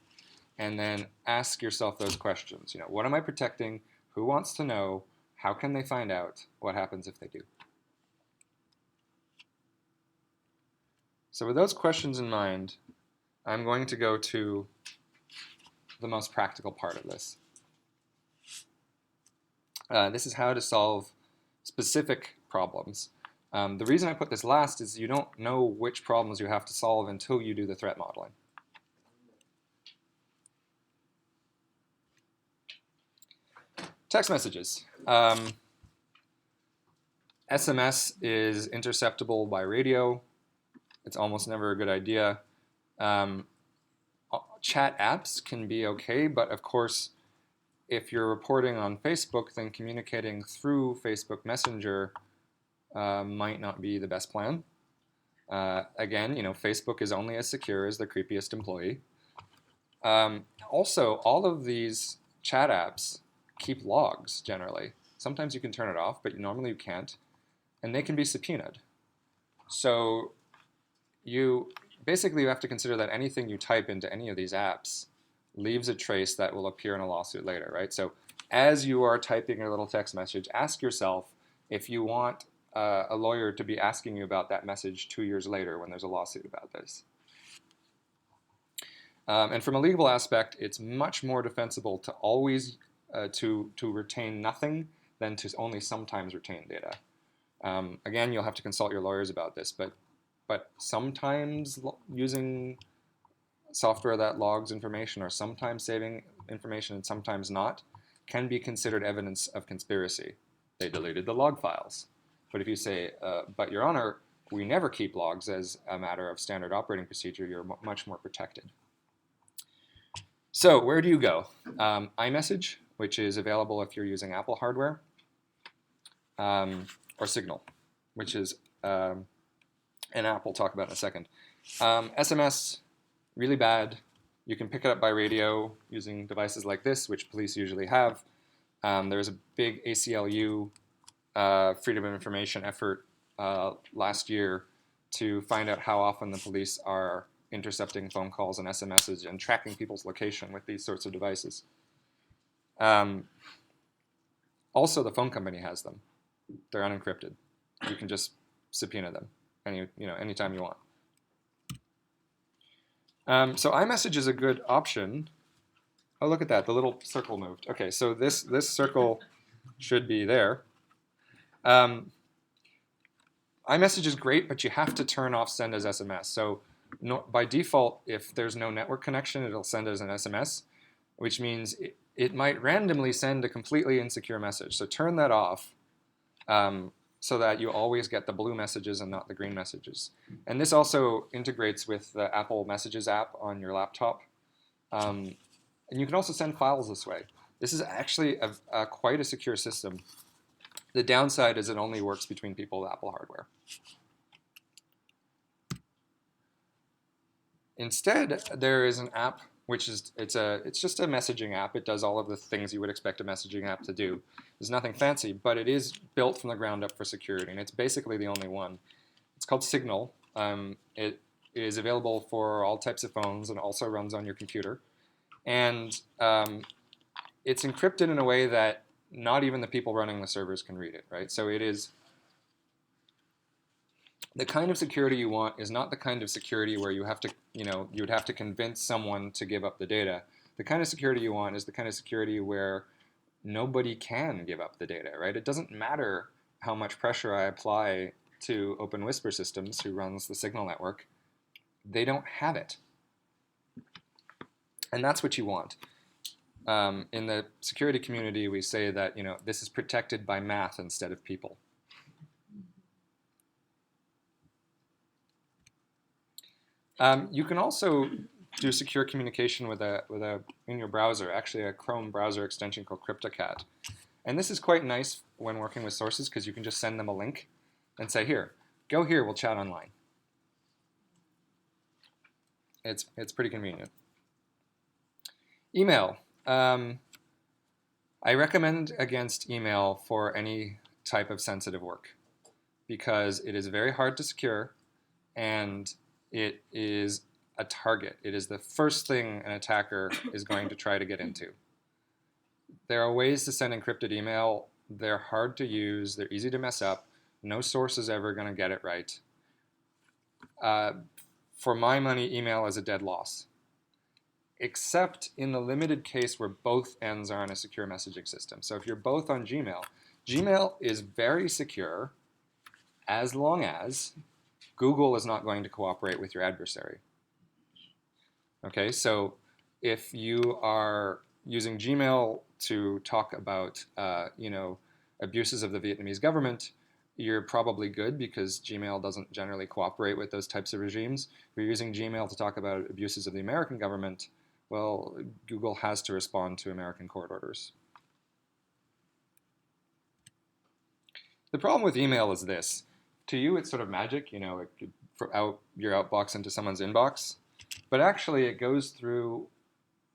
and then ask yourself those questions. What am I protecting? Who wants to know? How can they find out? What happens if they do? So with those questions in mind, I'm going to go to the most practical part of this. This is how to solve specific problems. The reason I put this last is you don't know which problems you have to solve until you do the threat modeling. Text messages. SMS is interceptable by radio. It's almost never a good idea. Chat apps can be okay, but of course, if you're reporting on Facebook, then communicating through Facebook Messenger might not be the best plan. Again, Facebook is only as secure as the creepiest employee. Also, all of these chat apps keep logs generally. Sometimes you can turn it off, but normally you can't. And they can be subpoenaed. So you have to consider that anything you type into any of these apps leaves a trace that will appear in a lawsuit later, right? So as you are typing your little text message, ask yourself if you want a lawyer to be asking you about that message 2 years later when there's a lawsuit about this. And from a legal aspect, it's much more defensible to always to retain nothing than to only sometimes retain data. Again, you'll have to consult your lawyers about this, but sometimes using software that logs information or sometimes saving information and sometimes not can be considered evidence of conspiracy. They deleted the log files. But if you say, but Your Honor, we never keep logs as a matter of standard operating procedure, you're much more protected. So where do you go? iMessage, which is available if you're using Apple hardware, or Signal, which is an app we'll talk about in a second. SMS, really bad. You can pick it up by radio using devices like this, which police usually have. There's a big ACLU freedom of information effort last year to find out how often the police are intercepting phone calls and SMSs and tracking people's location with these sorts of devices. Also, the phone company has them. They're unencrypted. You can just subpoena them anytime you want. So iMessage is a good option. Oh, look at that. The little circle moved. Okay, so this circle should be there. iMessage is great, but you have to turn off send as SMS. So by default, if there's no network connection, it'll send as an SMS, which means it might randomly send a completely insecure message. So turn that off so that you always get the blue messages and not the green messages. And this also integrates with the Apple Messages app on your laptop. And you can also send files this way. This is actually quite a secure system. The downside is it only works between people with Apple hardware. Instead, there is an app which is it's just a messaging app. It does all of the things you would expect a messaging app to do. There's nothing fancy, but it is built from the ground up for security, and it's basically the only one. It's called Signal. It is available for all types of phones and also runs on your computer. And it's encrypted in a way that not even the people running the servers can read it, right? So it is the kind of security you want is not the kind of security where you have to, you'd have to convince someone to give up the data. The kind of security you want is the kind of security where nobody can give up the data, right? It doesn't matter how much pressure I apply to Open Whisper Systems, who runs the Signal network. They don't have it. And that's what you want. In the security community, we say that this is protected by math instead of people. You can also do secure communication in your browser, actually a Chrome browser extension called CryptoCat. And this is quite nice when working with sources because you can just send them a link and say, here, go here, we'll chat online. It's pretty convenient. Email. I recommend against email for any type of sensitive work because it is very hard to secure and it is a target. It is the first thing an attacker is going to try to get into. There are ways to send encrypted email. They're hard to use. They're easy to mess up. No source is ever going to get it right. For my money, email is a dead loss, except in the limited case where both ends are on a secure messaging system. So if you're both on Gmail, Gmail is very secure as long as Google is not going to cooperate with your adversary. Okay, so if you are using Gmail to talk about, abuses of the Vietnamese government, you're probably good because Gmail doesn't generally cooperate with those types of regimes. If you're using Gmail to talk about abuses of the American government, well, Google has to respond to American court orders. The problem with email is this. To you, it's sort of magic, it could out your outbox into someone's inbox. But actually, it goes through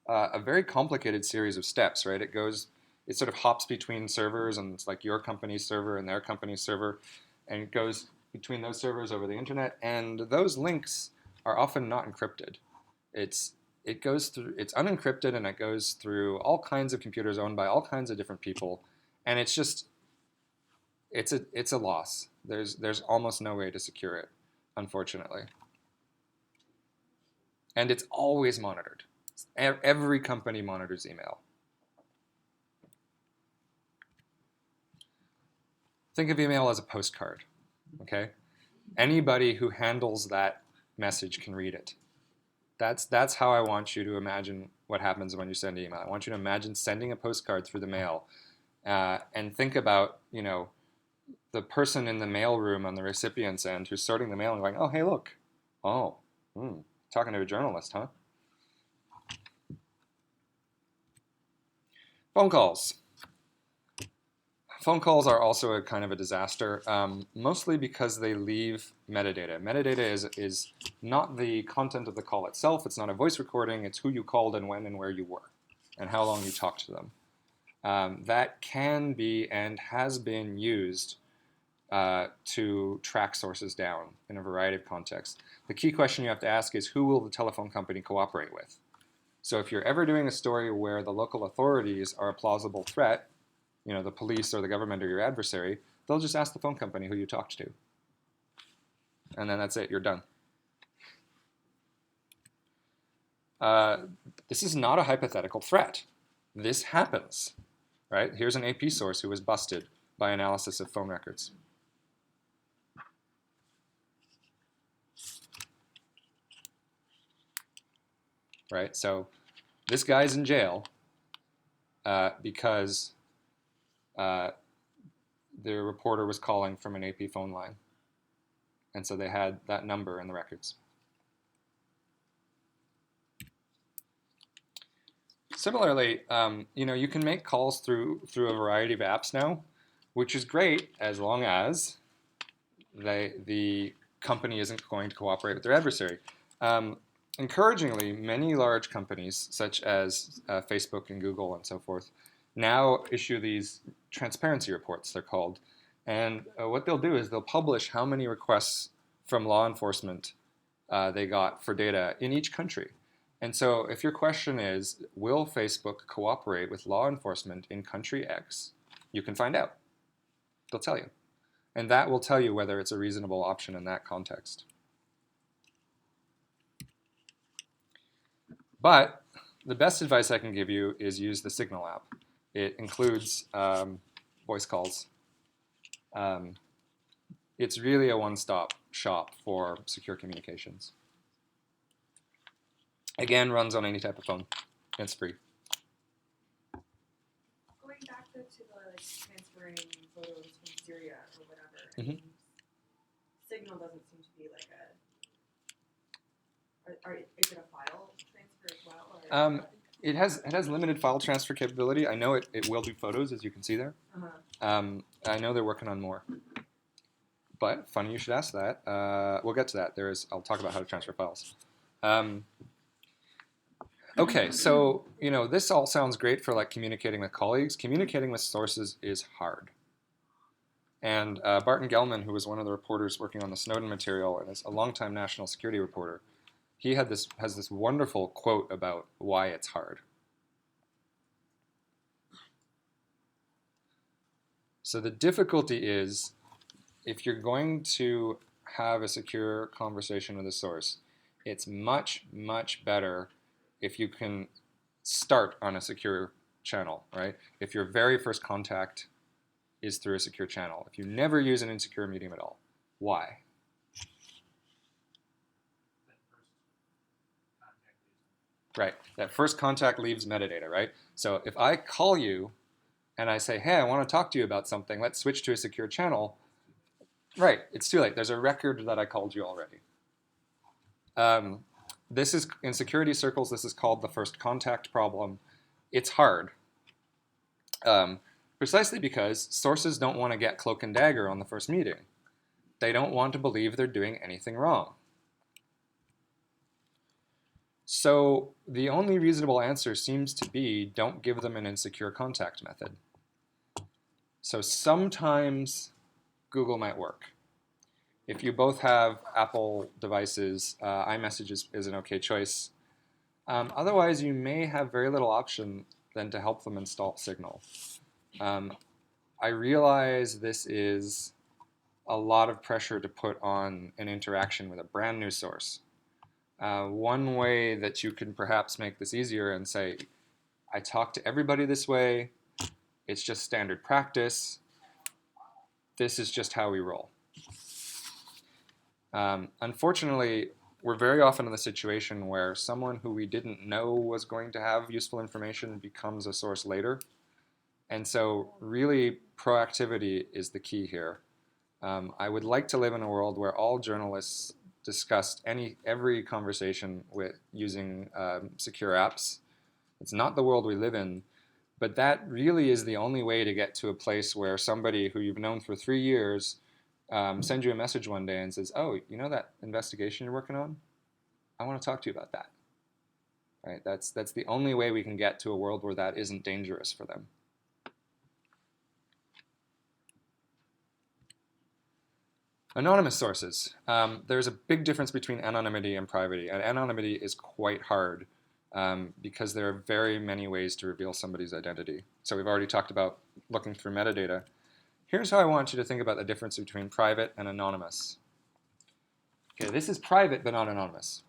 a very complicated series of steps, right? It sort of hops between servers, and it's like your company's server and their company's server, and it goes between those servers over the internet. And those links are often not encrypted. It's unencrypted, and it goes through all kinds of computers owned by all kinds of different people, and it's a loss. There's almost no way to secure it, unfortunately. And it's always monitored. Every company monitors email. Think of email as a postcard, okay? Anybody who handles that message can read it. That's how I want you to imagine what happens when you send email. I want you to imagine sending a postcard through the mail, and think about, the person in the mail room on the recipient's end who's sorting the mail and going, oh, hey, look. Oh, talking to a journalist, huh? Phone calls. Phone calls are also a kind of a disaster, mostly because they leave metadata. Metadata is not the content of the call itself. It's not a voice recording. It's who you called and when and where you were and how long you talked to them. That can be and has been used to track sources down in a variety of contexts. The key question you have to ask is, who will the telephone company cooperate with? So if you're ever doing a story where the local authorities are a plausible threat, the police or the government or your adversary, they'll just ask the phone company who you talked to. And then that's it, you're done. This is not a hypothetical threat. This happens, right? Here's an AP source who was busted by analysis of phone records. Right, so this guy's in jail because the reporter was calling from an AP phone line. And so they had that number in the records. Similarly, you can make calls through a variety of apps now, which is great as long as the company isn't going to cooperate with their adversary. Encouragingly, many large companies, such as Facebook and Google and so forth, now issue these transparency reports, they're called. And what they'll do is they'll publish how many requests from law enforcement they got for data in each country. And so if your question is, will Facebook cooperate with law enforcement in country X, you can find out. They'll tell you. And that will tell you whether it's a reasonable option in that context. But the best advice I can give you is use the Signal app. It includes voice calls. It's really a one-stop shop for secure communications. Again, runs on any type of phone. It's free. Going back to the transferring photos from Syria or whatever, I mean, Signal doesn't seem to be like is it a file transfer as well? Or It has limited file transfer capability. I know it will do photos, as you can see there. I know they're working on more. But funny you should ask that. We'll get to that. I'll talk about how to transfer files. Okay, so this all sounds great for communicating with colleagues. Communicating with sources is hard. And Barton Gellman, who was one of the reporters working on the Snowden material and is a longtime national security reporter, he has this wonderful quote about why it's hard. So the difficulty is, if you're going to have a secure conversation with a source, it's much, much better if you can start on a secure channel, right? If your very first contact is through a secure channel. If you never use an insecure medium at all. Why? Right, that first contact leaves metadata, right? So if I call you and I say, hey, I want to talk to you about something, let's switch to a secure channel, right, it's too late. There's a record that I called you already. This is, in security circles, this is called the first contact problem. It's hard, precisely because sources don't want to get cloak and dagger on the first meeting. They don't want to believe they're doing anything wrong. So the only reasonable answer seems to be, don't give them an insecure contact method. So sometimes Google might work. If you both have Apple devices, iMessage is an okay choice. Otherwise, you may have very little option than to help them install Signal. I realize this is a lot of pressure to put on an interaction with a brand new source. One way that you can perhaps make this easier and say, I talk to everybody this way, it's just standard practice, this is just how we roll. Unfortunately, we're very often in the situation where someone who we didn't know was going to have useful information becomes a source later. And so really proactivity is the key here. I would like to live in a world where all journalists discussed every conversation with using secure apps. It's not the world we live in, but that really is the only way to get to a place where somebody who you've known for 3 years sends you a message one day and says, "Oh, you know that investigation you're working on? I want to talk to you about that." Right? That's the only way we can get to a world where that isn't dangerous for them. Anonymous sources. There's a big difference between anonymity and privacy, and anonymity is quite hard because there are very many ways to reveal somebody's identity. So we've already talked about looking through metadata. Here's how I want you to think about the difference between private and anonymous. Okay, this is private but not anonymous.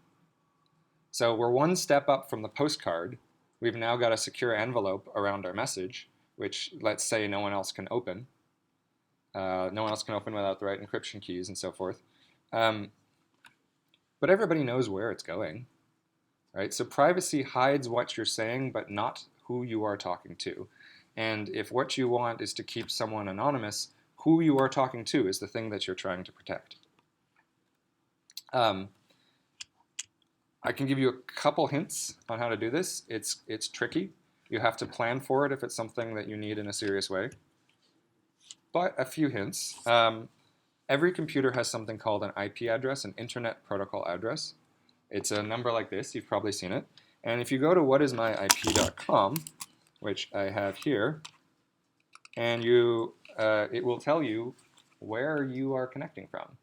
So we're one step up from the postcard. We've now got a secure envelope around our message, which let's say no one else can open. No one else can open without the right encryption keys and so forth. But everybody knows where it's going, right? So privacy hides what you're saying, but not who you are talking to. And if what you want is to keep someone anonymous, who you are talking to is the thing that you're trying to protect. I can give you a couple hints on how to do this. It's tricky. You have to plan for it if it's something that you need in a serious way. But a few hints. Every computer has something called an IP address, an Internet Protocol address. It's a number like this. You've probably seen it. And if you go to whatismyip.com, which I have here, and it will tell you where you are connecting from.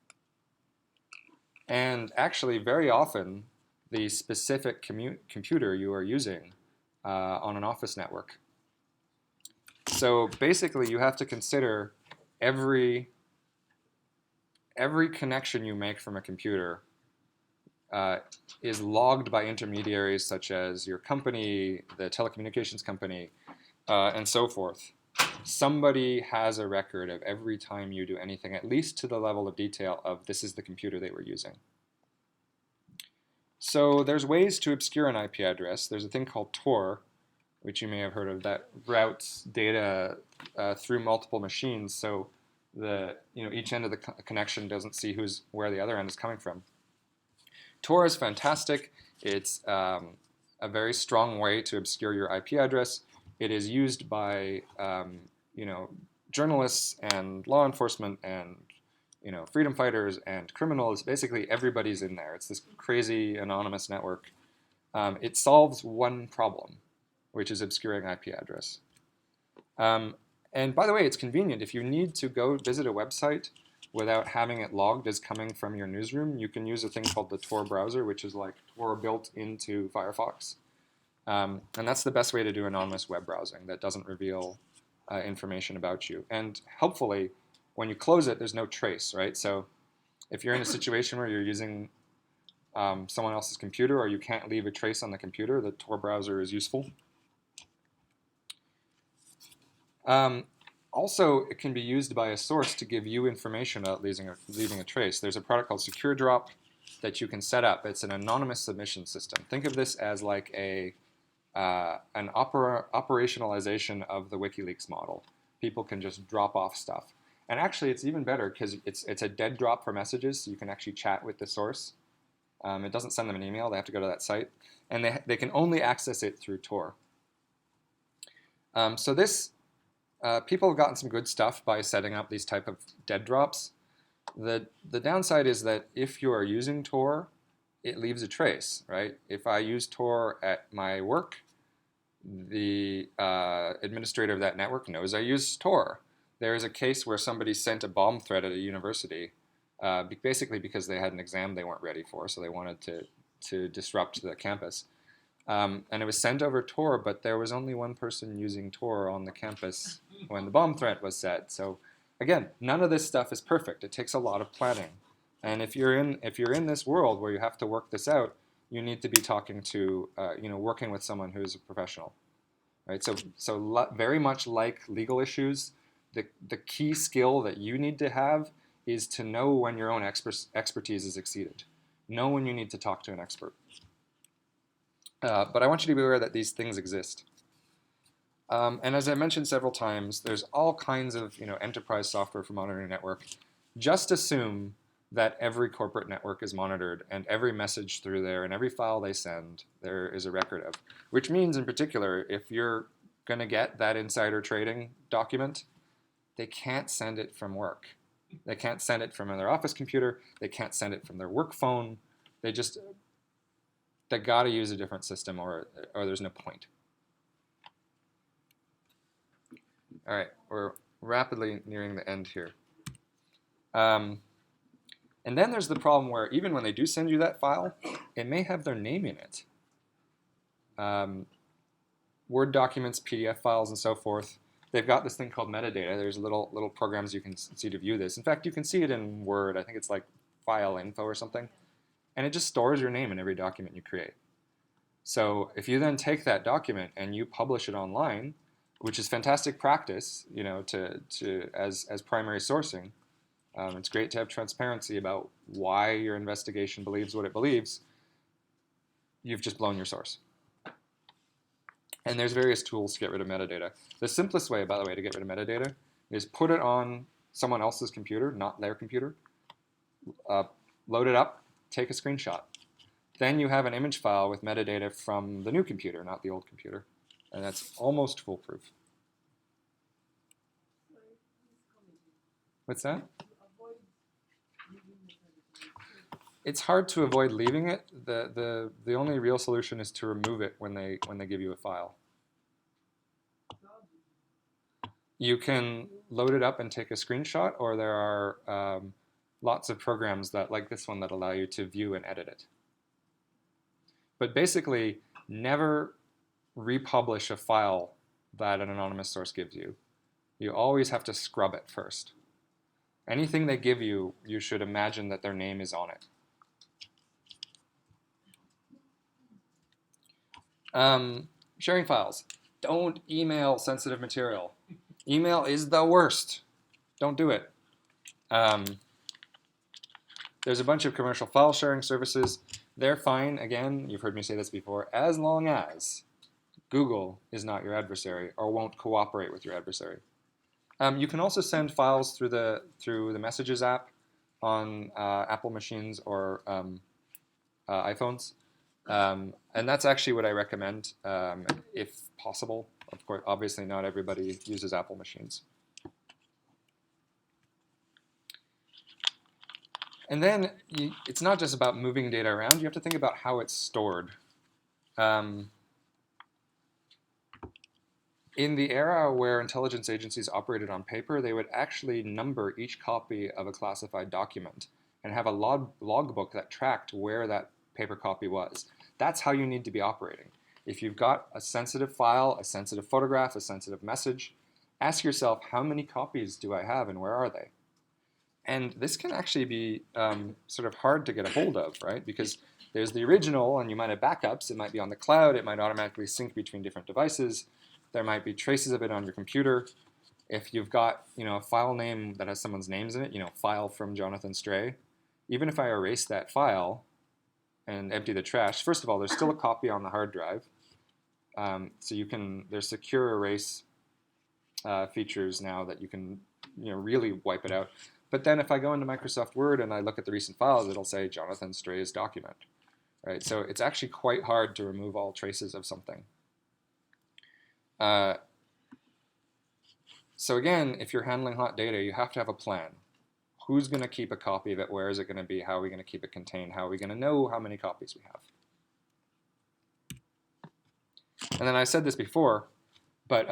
And actually, very often, the specific computer you are using on an office network. So basically, you have to consider every connection you make from a computer is logged by intermediaries such as your company, the telecommunications company, and so forth. Somebody has a record of every time you do anything, at least to the level of detail of this is the computer they were using. So there's ways to obscure an IP address. There's a thing called Tor, which you may have heard of, that routes data through multiple machines, so each end of the connection doesn't see where the other end is coming from. Tor is fantastic. It's a very strong way to obscure your IP address. It is used by journalists and law enforcement and freedom fighters and criminals. Basically, everybody's in there. It's this crazy anonymous network. It solves one problem, which is obscuring IP address. And by the way, it's convenient. If you need to go visit a website without having it logged as coming from your newsroom, you can use a thing called the Tor browser, which is like Tor built into Firefox. And that's the best way to do anonymous web browsing that doesn't reveal information about you. And hopefully, when you close it, there's no trace, right? So if you're in a situation where you're using someone else's computer or you can't leave a trace on the computer, the Tor browser is useful. Also, it can be used by a source to give you information about leaving a trace. There's a product called Secure Drop that you can set up. It's an anonymous submission system. Think of this as like an operationalization of the WikiLeaks model. People can just drop off stuff. And actually, it's even better because it's a dead drop for messages, so you can actually chat with the source. It doesn't send them an email. They have to go to that site. And they can only access it through Tor. So this... people have gotten some good stuff by setting up these type of dead drops. The downside is that if you are using Tor, it leaves a trace, right? If I use Tor at my work, the administrator of that network knows I use Tor. There is a case where somebody sent a bomb threat at a university, basically because they had an exam they weren't ready for, so they wanted to disrupt the campus. And it was sent over Tor, but there was only one person using Tor on the campus when the bomb threat was set. So again, none of this stuff is perfect. It takes a lot of planning. And if you're in this world where you have to work this out, you need to be talking to, working with someone who's a professional, right? So very much like legal issues, the key skill that you need to have is to know when your own expertise is exceeded. know when you need to talk to an expert. But I want you to be aware that these things exist. And as I mentioned several times, there's all kinds of enterprise software for monitoring a network. Just assume that every corporate network is monitored and every message through there and every file they send there is a record of. Which means, in particular, if you're going to get that insider trading document, they can't send it from work. They can't send it from their office computer. They can't send it from their work phone. They got to use a different system or there's no point. All right, we're rapidly nearing the end here. And then there's the problem where even when they do send you that file, it may have their name in it. Word documents, PDF files, and so forth, they've got this thing called metadata. There's little programs you can see to view this. In fact, you can see it in Word. I think it's like file info or something. And it just stores your name in every document you create. So if you then take that document and you publish it online, which is fantastic practice, as primary sourcing. It's great to have transparency about why your investigation believes what it believes. You've just blown your source. And there's various tools to get rid of metadata. The simplest way, by the way, to get rid of metadata is put it on someone else's computer, not their computer. Load it up, take a screenshot. Then you have an image file with metadata from the new computer, not the old computer. And that's almost foolproof. What's that? It's hard to avoid leaving it. The only real solution is to remove it when they give you a file. You can load it up and take a screenshot, or there are lots of programs that, like this one, that allow you to view and edit it. But basically, never republish a file that an anonymous source gives you. You always have to scrub it first. Anything they give you, you should imagine that their name is on it. Sharing files. Don't email sensitive material. Email is the worst. Don't do it. There's a bunch of commercial file sharing services. They're fine, again, you've heard me say this before, as long as Google is not your adversary or won't cooperate with your adversary. You can also send files through the Messages app on Apple machines or iPhones. And that's actually what I recommend, if possible. Of course, obviously not everybody uses Apple machines. And then it's not just about moving data around. You have to think about how it's stored. In the era where intelligence agencies operated on paper, they would actually number each copy of a classified document and have a logbook that tracked where that paper copy was. That's how you need to be operating. If you've got a sensitive file, a sensitive photograph, a sensitive message, ask yourself, how many copies do I have and where are they? And this can actually be sort of hard to get a hold of, right? Because there's the original, and you might have backups. It might be on the cloud. It might automatically sync between different devices. There might be traces of it on your computer. If you've got a file name that has someone's names in it, file from Jonathan Stray, even if I erase that file and empty the trash, first of all, there's still a copy on the hard drive. So there's secure erase features now that you can really wipe it out. But then if I go into Microsoft Word and I look at the recent files, it'll say Jonathan Stray's document. Right? So it's actually quite hard to remove all traces of something. So again, if you're handling hot data, you have to have a plan. Who's going to keep a copy of it? Where is it going to be? How are we going to keep it contained? How are we going to know how many copies we have? And then I said this before, but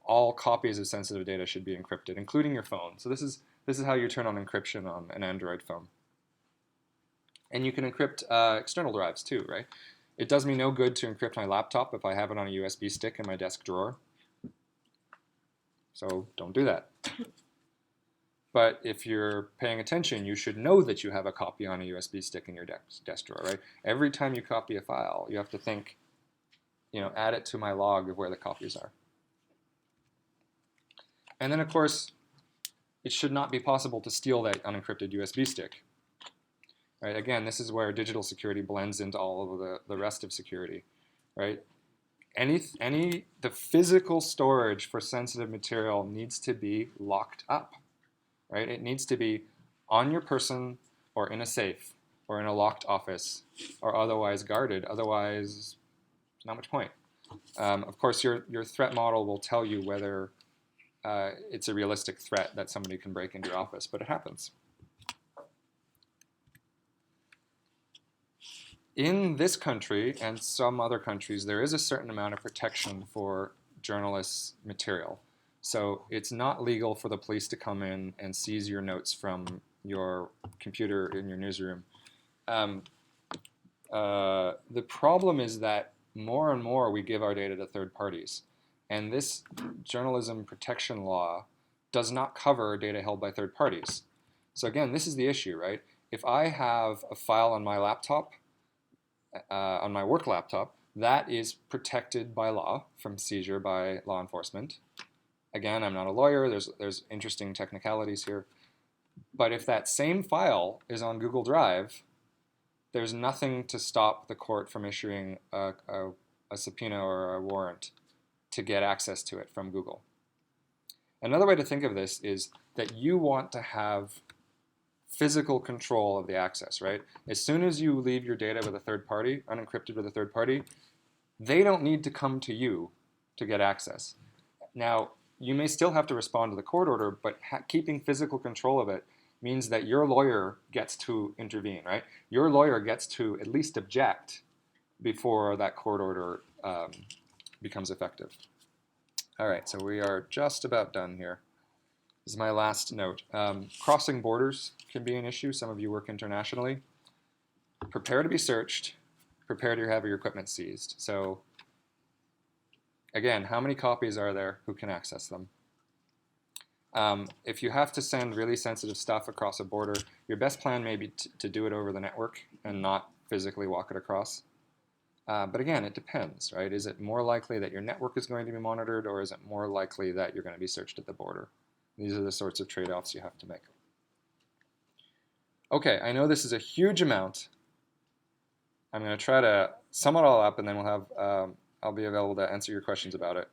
all copies of sensitive data should be encrypted, including your phone. So this is how you turn on encryption on an Android phone. And you can encrypt external drives too, right? It does me no good to encrypt my laptop if I have it on a USB stick in my desk drawer. So don't do that. But if you're paying attention, you should know that you have a copy on a USB stick in your desk drawer, right? Every time you copy a file, you have to think, add it to my log of where the copies are. And then, of course, it should not be possible to steal that unencrypted USB stick. right? Again, this is where digital security blends into all of the rest of security, right? The physical storage for sensitive material needs to be locked up, right? It needs to be on your person or in a safe or in a locked office or otherwise guarded. Otherwise, there's not much point. Of course, your threat model will tell you whether it's a realistic threat that somebody can break into your office, but it happens. In this country and some other countries, there is a certain amount of protection for journalists' material. So it's not legal for the police to come in and seize your notes from your computer in your newsroom. The problem is that more and more we give our data to third parties. And this journalism protection law does not cover data held by third parties. So again, this is the issue, right? If I have a file on my laptop, on my work laptop, that is protected by law from seizure by law enforcement. Again, I'm not a lawyer. There's interesting technicalities here. But if that same file is on Google Drive, there's nothing to stop the court from issuing a subpoena or a warrant to get access to it from Google. Another way to think of this is that you want to have physical control of the access, right? As soon as you leave your data with a third party, unencrypted with a third party, they don't need to come to you to get access. Now, you may still have to respond to the court order, but keeping physical control of it means that your lawyer gets to intervene, right? Your lawyer gets to at least object before that court order becomes effective. All right, so we are just about done here. This is my last note. Crossing borders can be an issue. Some of you work internationally. Prepare to be searched. Prepare to have your equipment seized. So again, how many copies are there? Who can access them? If you have to send really sensitive stuff across a border, your best plan may be to do it over the network and not physically walk it across. But again, it depends, right? Is it more likely that your network is going to be monitored, or is it more likely that you're going to be searched at the border? These are the sorts of trade-offs you have to make. Okay, I know this is a huge amount. I'm going to try to sum it all up, and then we'll have I'll be available to answer your questions about it.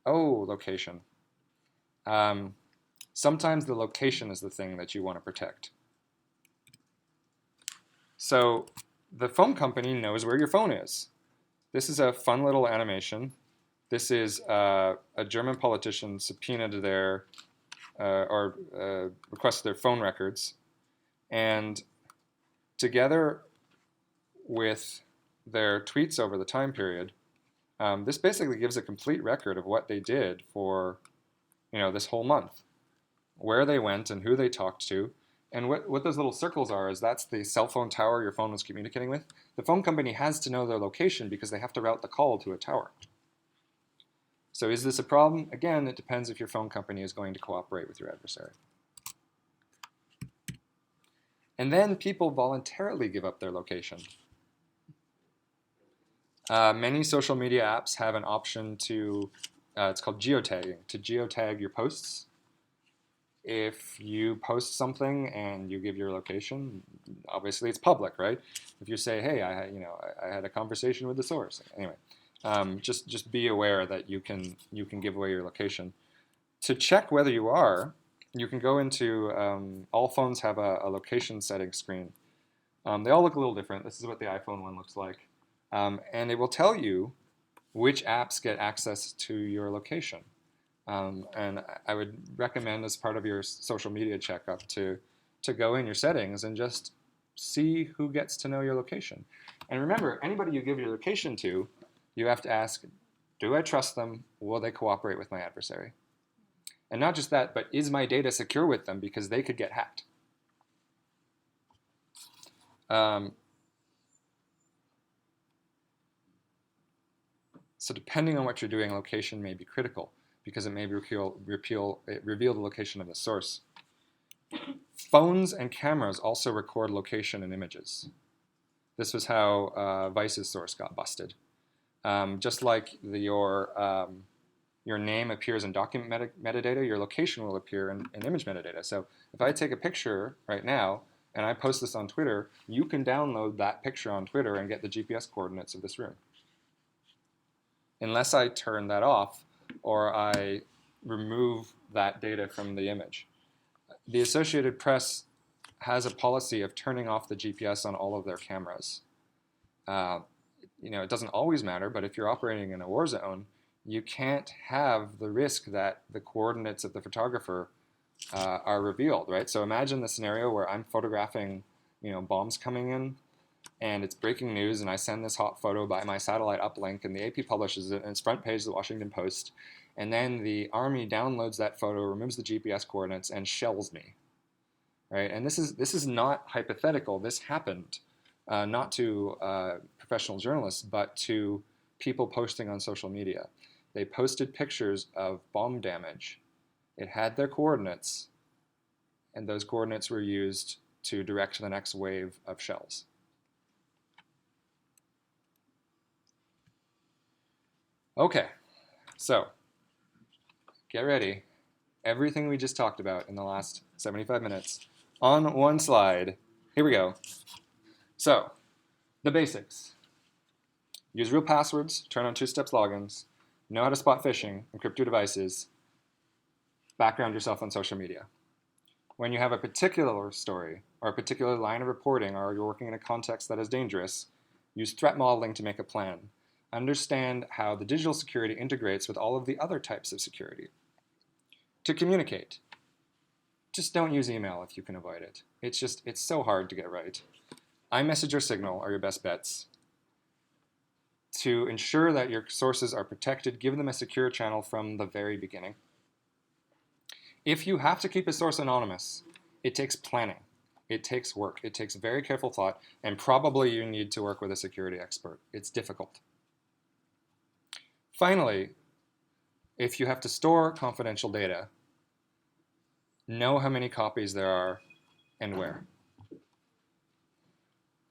Oh, location. Sometimes the location is the thing that you want to protect. So the phone company knows where your phone is. This is a fun little animation. This is a German politician subpoenaed their requested their phone records, and together with their tweets over the time period, this basically gives a complete record of what they did for, this whole month, where they went and who they talked to. And what those little circles are is that's the cell phone tower your phone was communicating with. The phone company has to know their location because they have to route the call to a tower. So is this a problem? Again, it depends if your phone company is going to cooperate with your adversary. And then people voluntarily give up their location. Many social media apps have an option to, it's called geotagging, to geotag your posts. If you post something and you give your location, obviously it's public, right? If you say, hey, I had a conversation with the source. Anyway, just be aware that you can give away your location. To check whether you are, you can go into, all phones have a location setting screen. They all look a little different. This is what the iPhone one looks like. And it will tell you which apps get access to your location. And I would recommend, as part of your social media checkup, to go in your settings and just see who gets to know your location. And remember, anybody you give your location to, you have to ask, do I trust them? Will they cooperate with my adversary? And not just that, but is my data secure with them, because they could get hacked. So depending on what you're doing, location may be critical, because it may reveal the location of the source. Phones and cameras also record location and images. This was how Vice's source got busted. Just like your name appears in document metadata, your location will appear in image metadata. So if I take a picture right now, and I post this on Twitter, you can download that picture on Twitter and get the GPS coordinates of this room. Unless I turn that off or I remove that data from the image. The Associated Press has a policy of turning off the GPS on all of their cameras. It doesn't always matter, but if you're operating in a war zone, you can't have the risk that the coordinates of the photographer are revealed, right? So imagine the scenario where I'm photographing, bombs coming in, and it's breaking news, and I send this hot photo by my satellite uplink, and the AP publishes it, and it's front page of the Washington Post, and then the Army downloads that photo, removes the GPS coordinates, and shells me, right? And this is not hypothetical. This happened, not to professional journalists, but to people posting on social media. They posted pictures of bomb damage. It had their coordinates, and those coordinates were used to direct the next wave of shells. Okay, so get ready. Everything we just talked about in the last 75 minutes on one slide. Here we go. So, the basics. Use real passwords, turn on two-step logins, know how to spot phishing, encrypt your devices, background yourself on social media. When you have a particular story or a particular line of reporting, or you're working in a context that is dangerous, use threat modeling to make a plan. Understand how the digital security integrates with all of the other types of security. To communicate, just don't use email if you can avoid it. It's so hard to get right. iMessage or Signal are your best bets. To ensure that your sources are protected, give them a secure channel from the very beginning. If you have to keep a source anonymous, it takes planning. It takes work. It takes very careful thought, and probably you need to work with a security expert. It's difficult. Finally, if you have to store confidential data, know how many copies there are and where.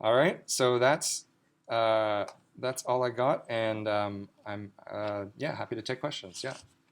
All right, so that's all I got, and I'm happy to take questions. Yeah.